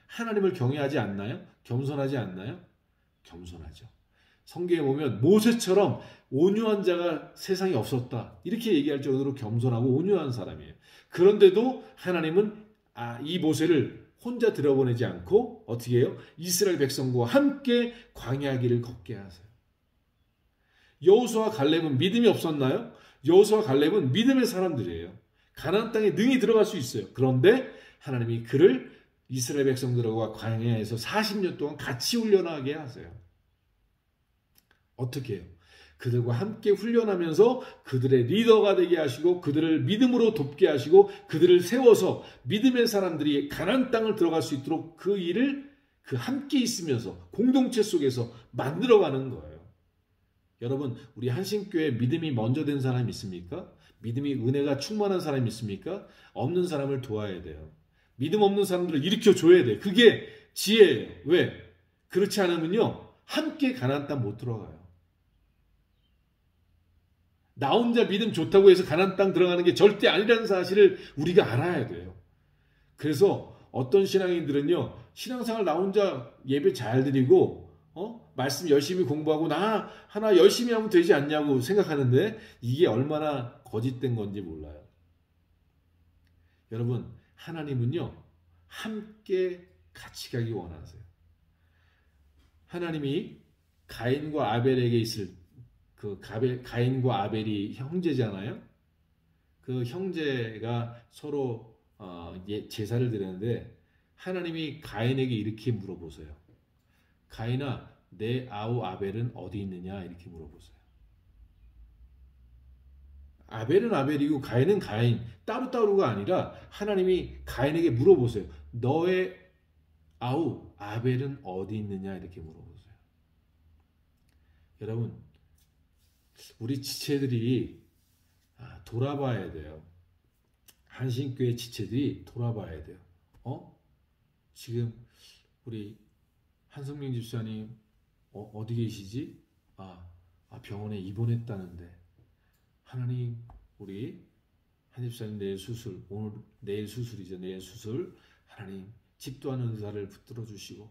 하나님을 경외하지 않나요? 겸손하지 않나요? 겸손하죠. 성경에 보면 모세처럼 온유한 자가 세상에 없었다 이렇게 얘기할 정도로 겸손하고 온유한 사람이에요. 그런데도 하나님은 이 모세를 혼자 들어보내지 않고 어떻게 해요? 이스라엘 백성과 함께 광야 길을 걷게 하세요. 여호수아와 갈렙은 믿음이 없었나요? 여호수아와 갈렙은 믿음의 사람들이에요. 가나안 땅에 능히 들어갈 수 있어요. 그런데 하나님이 그를 이스라엘 백성들과 광야에서 40년 동안 같이 훈련하게 하세요. 어떻게 해요? 그들과 함께 훈련하면서 그들의 리더가 되게 하시고 그들을 믿음으로 돕게 하시고 그들을 세워서 믿음의 사람들이 가나안 땅을 들어갈 수 있도록 그 일을 그 함께 있으면서 공동체 속에서 만들어가는 거예요. 여러분, 우리 한신교회 믿음이 먼저 된 사람이 있습니까? 믿음이 은혜가 충만한 사람이 있습니까? 없는 사람을 도와야 돼요. 믿음 없는 사람들을 일으켜줘야 돼. 그게 지혜예요. 왜? 그렇지 않으면요, 함께 가나안 땅 못 들어가요. 나 혼자 믿음 좋다고 해서 가나안 땅 들어가는 게 절대 아니라는 사실을 우리가 알아야 돼요. 그래서 어떤 신앙인들은요, 신앙생활 나 혼자 예배 잘 드리고 말씀 열심히 공부하고 나 하나 열심히 하면 되지 않냐고 생각하는데 이게 얼마나 거짓된 건지 몰라요. 여러분, 하나님은요, 함께 같이 가기 원하세요. 하나님이 가인과 아벨에게 있을 가인과 아벨이 형제잖아요. 그 형제가 서로 제사를 드렸는데 하나님이 가인에게 이렇게 물어보세요. 가인아, 내 아우 아벨은 어디 있느냐 이렇게 물어보세요. 아벨은 아벨이고 가인은 가인, 따로따로가 아니라 하나님이 가인에게 물어보세요. 너의 아우 아벨은 어디 있느냐 이렇게 물어보세요. 여러분, 우리 지체들이 돌아봐야 돼요. 한신교회 지체들이 돌아봐야 돼요. 지금 우리 한성명 집사님 어디 계시지? 병원에 입원했다는데 하나님, 우리 한 집사님 내일 수술, 내일 수술이죠. 내일 수술 하나님 집도하는 의사를 붙들어 주시고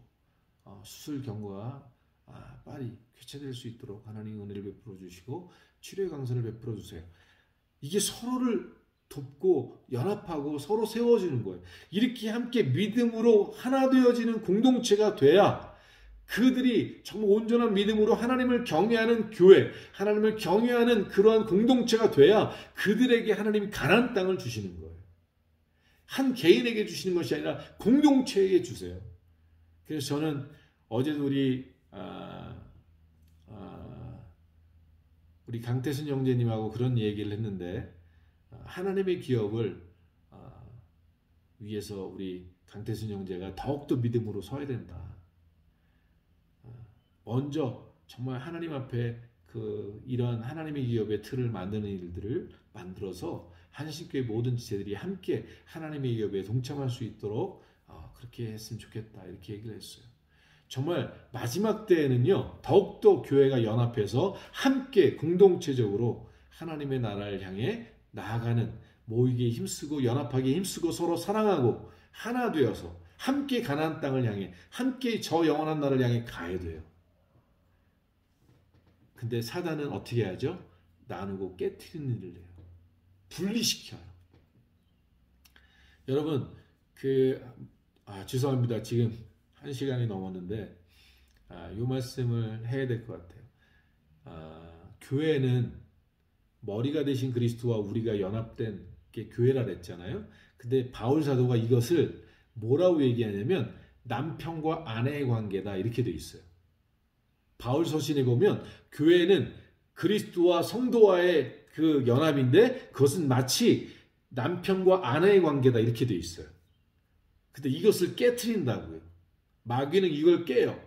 수술 경과가 빨리 교체될 수 있도록 하나님 은혜를 베풀어 주시고 치료의 강선을 베풀어 주세요. 이게 서로를 돕고 연합하고 서로 세워지는 거예요. 이렇게 함께 믿음으로 하나 되어지는 공동체가 돼야 그들이 정말 온전한 믿음으로 하나님을 경외하는 교회, 하나님을 경외하는 그러한 공동체가 돼야 그들에게 하나님이 가나안 땅을 주시는 거예요. 한 개인에게 주시는 것이 아니라 공동체에게 주세요. 그래서 저는 어제도 우리 강태순 형제님하고 그런 얘기를 했는데 하나님의 기업을 위해서 우리 강태순 형제가 더욱더 믿음으로 서야 된다. 먼저 정말 하나님 앞에 이런 하나님의 기업의 틀을 만드는 일들을 만들어서 한신교회 모든 지체들이 함께 하나님의 기업에 동참할 수 있도록 그렇게 했으면 좋겠다, 이렇게 얘기를 했어요. 정말 마지막 때에는요, 더욱더 교회가 연합해서 함께 공동체적으로 하나님의 나라를 향해 나아가는, 모이기에 힘쓰고 연합하기에 힘쓰고 서로 사랑하고 하나 되어서 함께 가나안 땅을 향해, 함께 저 영원한 나라를 향해 가야 돼요. 근데 사단은 어떻게 하죠? 나누고 깨트리는 일을 해요. 분리시켜요. 여러분, 죄송합니다. 지금 1시간이 넘었는데, 이 말씀을 해야 될 것 같아요. 교회는 머리가 되신 그리스도와 우리가 연합된 게 교회라 그랬잖아요. 근데 바울 사도가 이것을 뭐라고 얘기하냐면, 남편과 아내의 관계다, 이렇게 돼 있어요. 바울 서신에 보면 교회는 그리스도와 성도와의 그 연합인데 그것은 마치 남편과 아내의 관계다, 이렇게 돼 있어요. 근데 이것을 깨트린다고요. 마귀는 이걸 깨요.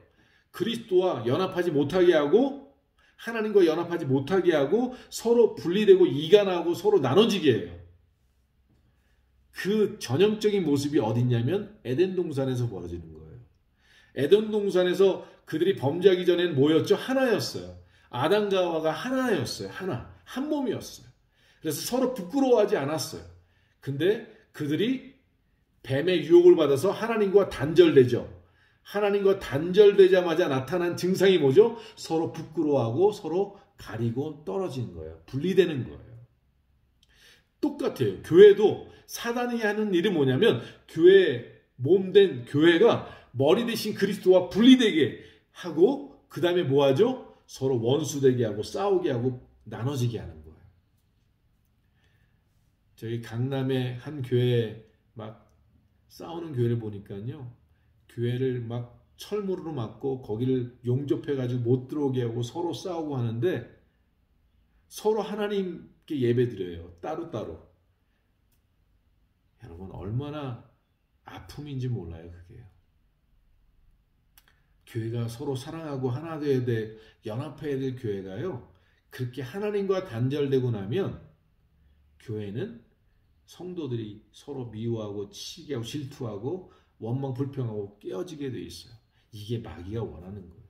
그리스도와 연합하지 못하게 하고 하나님과 연합하지 못하게 하고 서로 분리되고 이간하고 서로 나눠지게 해요. 그 전형적인 모습이 어딨냐면 에덴 동산에서 벌어지는 거예요. 에덴 동산에서 그들이 범죄하기 전에는 뭐였죠? 하나였어요. 아담과 하와가 하나였어요. 한 몸이었어요. 그래서 서로 부끄러워하지 않았어요. 근데 그들이 뱀의 유혹을 받아서 하나님과 단절되죠. 하나님과 단절되자마자 나타난 증상이 뭐죠? 서로 부끄러워하고 서로 가리고 떨어지는 거예요. 분리되는 거예요. 똑같아요. 교회도 사단이 하는 일이 뭐냐면 교회, 몸된 교회가 머리 대신 그리스도와 분리되게 하고 그 다음에 뭐하죠? 서로 원수되게 하고 싸우게 하고 나눠지게 하는 거예요. 저희 강남의 한 교회에 막 싸우는 교회를 보니까요, 교회를 막 철문으로 막고 거기를 용접해가지고 못 들어오게 하고 서로 싸우고 하는데 서로 하나님께 예배드려요. 따로따로. 여러분, 얼마나 아픔인지 몰라요, 그게요. 교회가 서로 사랑하고 하나 되어야 돼, 연합해야 될 교회가요, 그렇게 하나님과 단절되고 나면 교회는 성도들이 서로 미워하고 치게 하고 질투하고 원망 불평하고 깨어지게 돼 있어요. 이게 마귀가 원하는 거예요.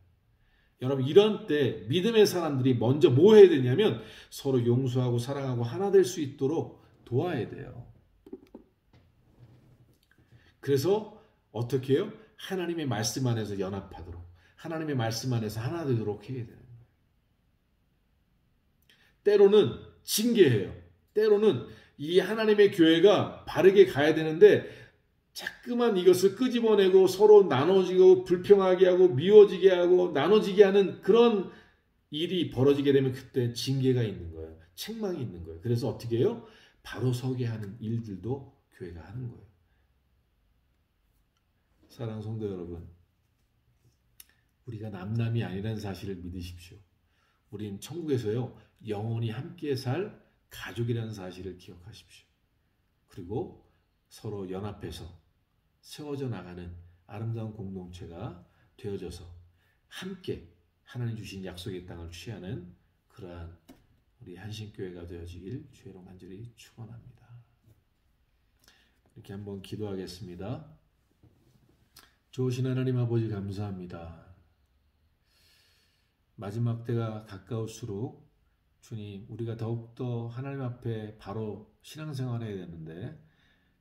여러분, 이런 때 믿음의 사람들이 먼저 뭐 해야 되냐면 서로 용서하고 사랑하고 하나 될 수 있도록 도와야 돼요. 그래서 어떻게 해요? 하나님의 말씀 안에서 연합하도록, 하나님의 말씀 안에서 하나 되도록 해야 되는 거예요. 때로는 징계해요. 때로는 이 하나님의 교회가 바르게 가야 되는데 자꾸만 이것을 끄집어내고 서로 나눠지고 불평하게 하고 미워지게 하고 나눠지게 하는 그런 일이 벌어지게 되면 그때 징계가 있는 거예요. 책망이 있는 거예요. 그래서 어떻게 해요? 바로 서게 하는 일들도 교회가 하는 거예요. 사랑하는 성도 여러분, 우리가 남남이 아니라는 사실을 믿으십시오. 우린 천국에서요, 영원히 함께 살 가족이라는 사실을 기억하십시오. 그리고 서로 연합해서 세워져 나가는 아름다운 공동체가 되어져서 함께 하나님 주신 약속의 땅을 취하는 그러한 우리 한신교회가 되어지길 주의로 간절히 축원합니다. 이렇게 한번 기도하겠습니다. 좋으신 하나님 아버지, 감사합니다. 마지막 때가 가까울수록 주님, 우리가 더욱더 하나님 앞에 바로 신앙생활을 해야 되는데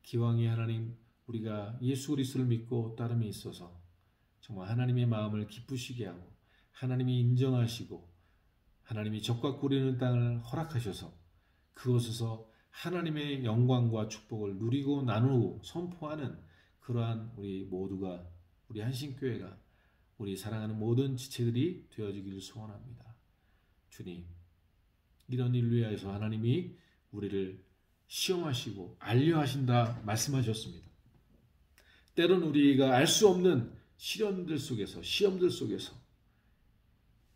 기왕이 하나님, 우리가 예수 그리스도를 믿고 따름이 있어서 정말 하나님의 마음을 기쁘시게 하고 하나님이 인정하시고 하나님이 적과 꿀이는 땅을 허락하셔서 그곳에서 하나님의 영광과 축복을 누리고 나누고 선포하는 그러한 우리 모두가, 우리 한신교회가, 우리 사랑하는 모든 지체들이 되어지기를 소원합니다. 주님, 이런 일을 위하여서 하나님이 우리를 시험하시고 알려하신다 말씀하셨습니다. 때론 우리가 알 수 없는 시련들 속에서, 시험들 속에서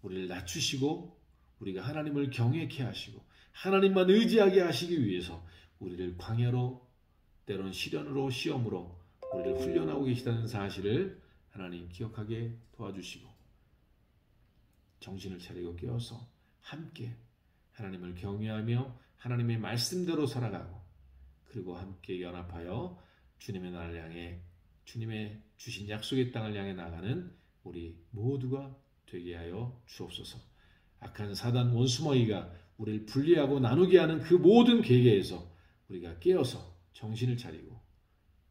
우리를 낮추시고 우리가 하나님을 경외케 하시고 하나님만 의지하게 하시기 위해서 우리를 광야로 때론 시련으로 시험으로 우리를 훈련하고 계시다는 사실을 하나님 기억하게 도와주시고 정신을 차리고 깨어서 함께 하나님을 경외하며 하나님의 말씀대로 살아가고 그리고 함께 연합하여 주님의 나라를 향해 주님의 주신 약속의 땅을 향해 나가는 우리 모두가 되게 하여 주옵소서. 악한 사단 원수마귀가 우리를 분리하고 나누게 하는 그 모든 계계에서 우리가 깨어서 정신을 차리고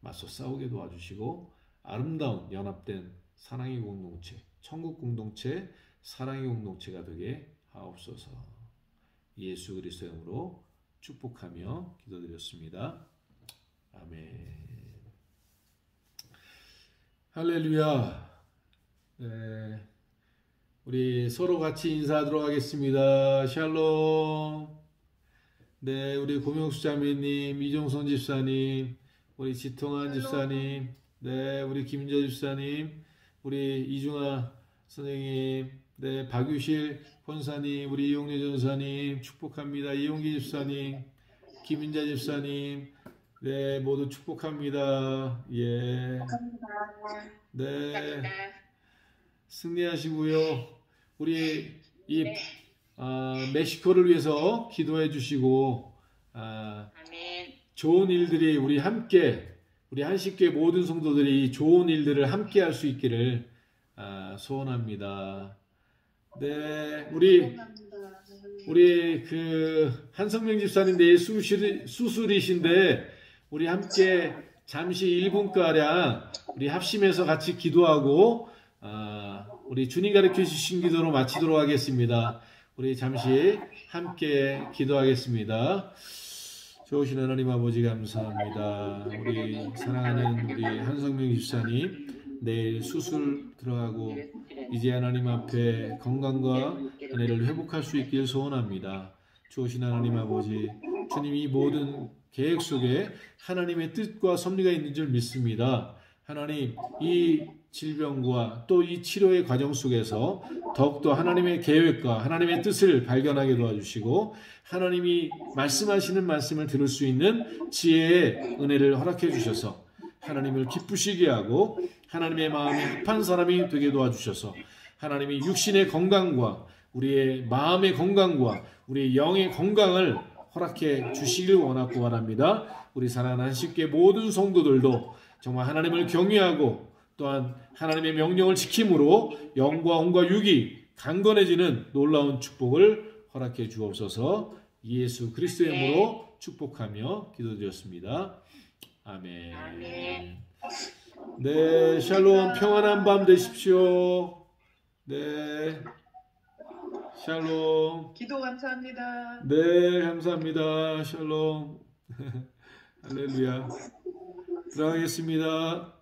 맞서 싸우게 도와주시고 아름다운 연합된 사랑의 공동체, 천국 공동체, 사랑의 공동체가 되게 하옵소서. 예수 그리스도의 이름으로 축복하며 기도드렸습니다. 아멘. 할렐루야. 네, 우리 서로 같이 인사하도록 하겠습니다. 샬롬. 네, 우리 고명수 자매님, 이종선 집사님, 우리 지통한 집사님, 네, 우리 김저 집사님, 우리 이중아 선생님, 네, 박유실 권사님, 우리 이용래 전사님 축복합니다. 이용기 집사님, 김인자 집사님, 네, 모두 축복합니다. 예. 네. 승리하시고요. 우리 이 멕시코를 위해서 기도해 주시고 좋은 일들이 우리 함께 우리 한식교회 모든 성도들이 좋은 일들을 함께 할 수 있기를 소원합니다. 네, 우리 그 한성명 집사님 내일 수술이신데 우리 함께 잠시 1분가량 우리 합심해서 같이 기도하고 우리 주님 가르쳐 주신 기도로 마치도록 하겠습니다. 우리 잠시 함께 기도하겠습니다. 좋으신 하나님 아버지 감사합니다. 우리 사랑하는 우리 한성명 집사님 내일 수술 들어가고 이제 하나님 앞에 건강과 은혜를 회복할 수 있길 소원합니다. 좋으신 하나님 아버지, 주님이 모든 계획 속에 하나님의 뜻과 섭리가 있는 줄 믿습니다. 하나님, 이 질병과 또 이 치료의 과정 속에서 더욱더 하나님의 계획과 하나님의 뜻을 발견하게 도와주시고 하나님이 말씀하시는 말씀을 들을 수 있는 지혜의 은혜를 허락해 주셔서 하나님을 기쁘시게 하고 하나님의 마음에 합한 사람이 되게 도와주셔서 하나님이 육신의 건강과 우리의 마음의 건강과 우리의 영의 건강을 허락해 주시길 원하고 바랍니다. 우리 사랑하는 한식교회 모든 성도들도 정말 하나님을 경외하고 또한 하나님의 명령을 지킴으로 영과 혼과 육이 강건해지는 놀라운 축복을 허락해 주옵소서. 예수 그리스도의 이름으로 축복하며 기도드렸습니다. 아멘. 네, 샬롬. 평안한 밤 되십시오. 네, 샬롬. 기도 감사합니다. 네, 감사합니다. 샬롬. 할렐루야. 들어가겠습니다.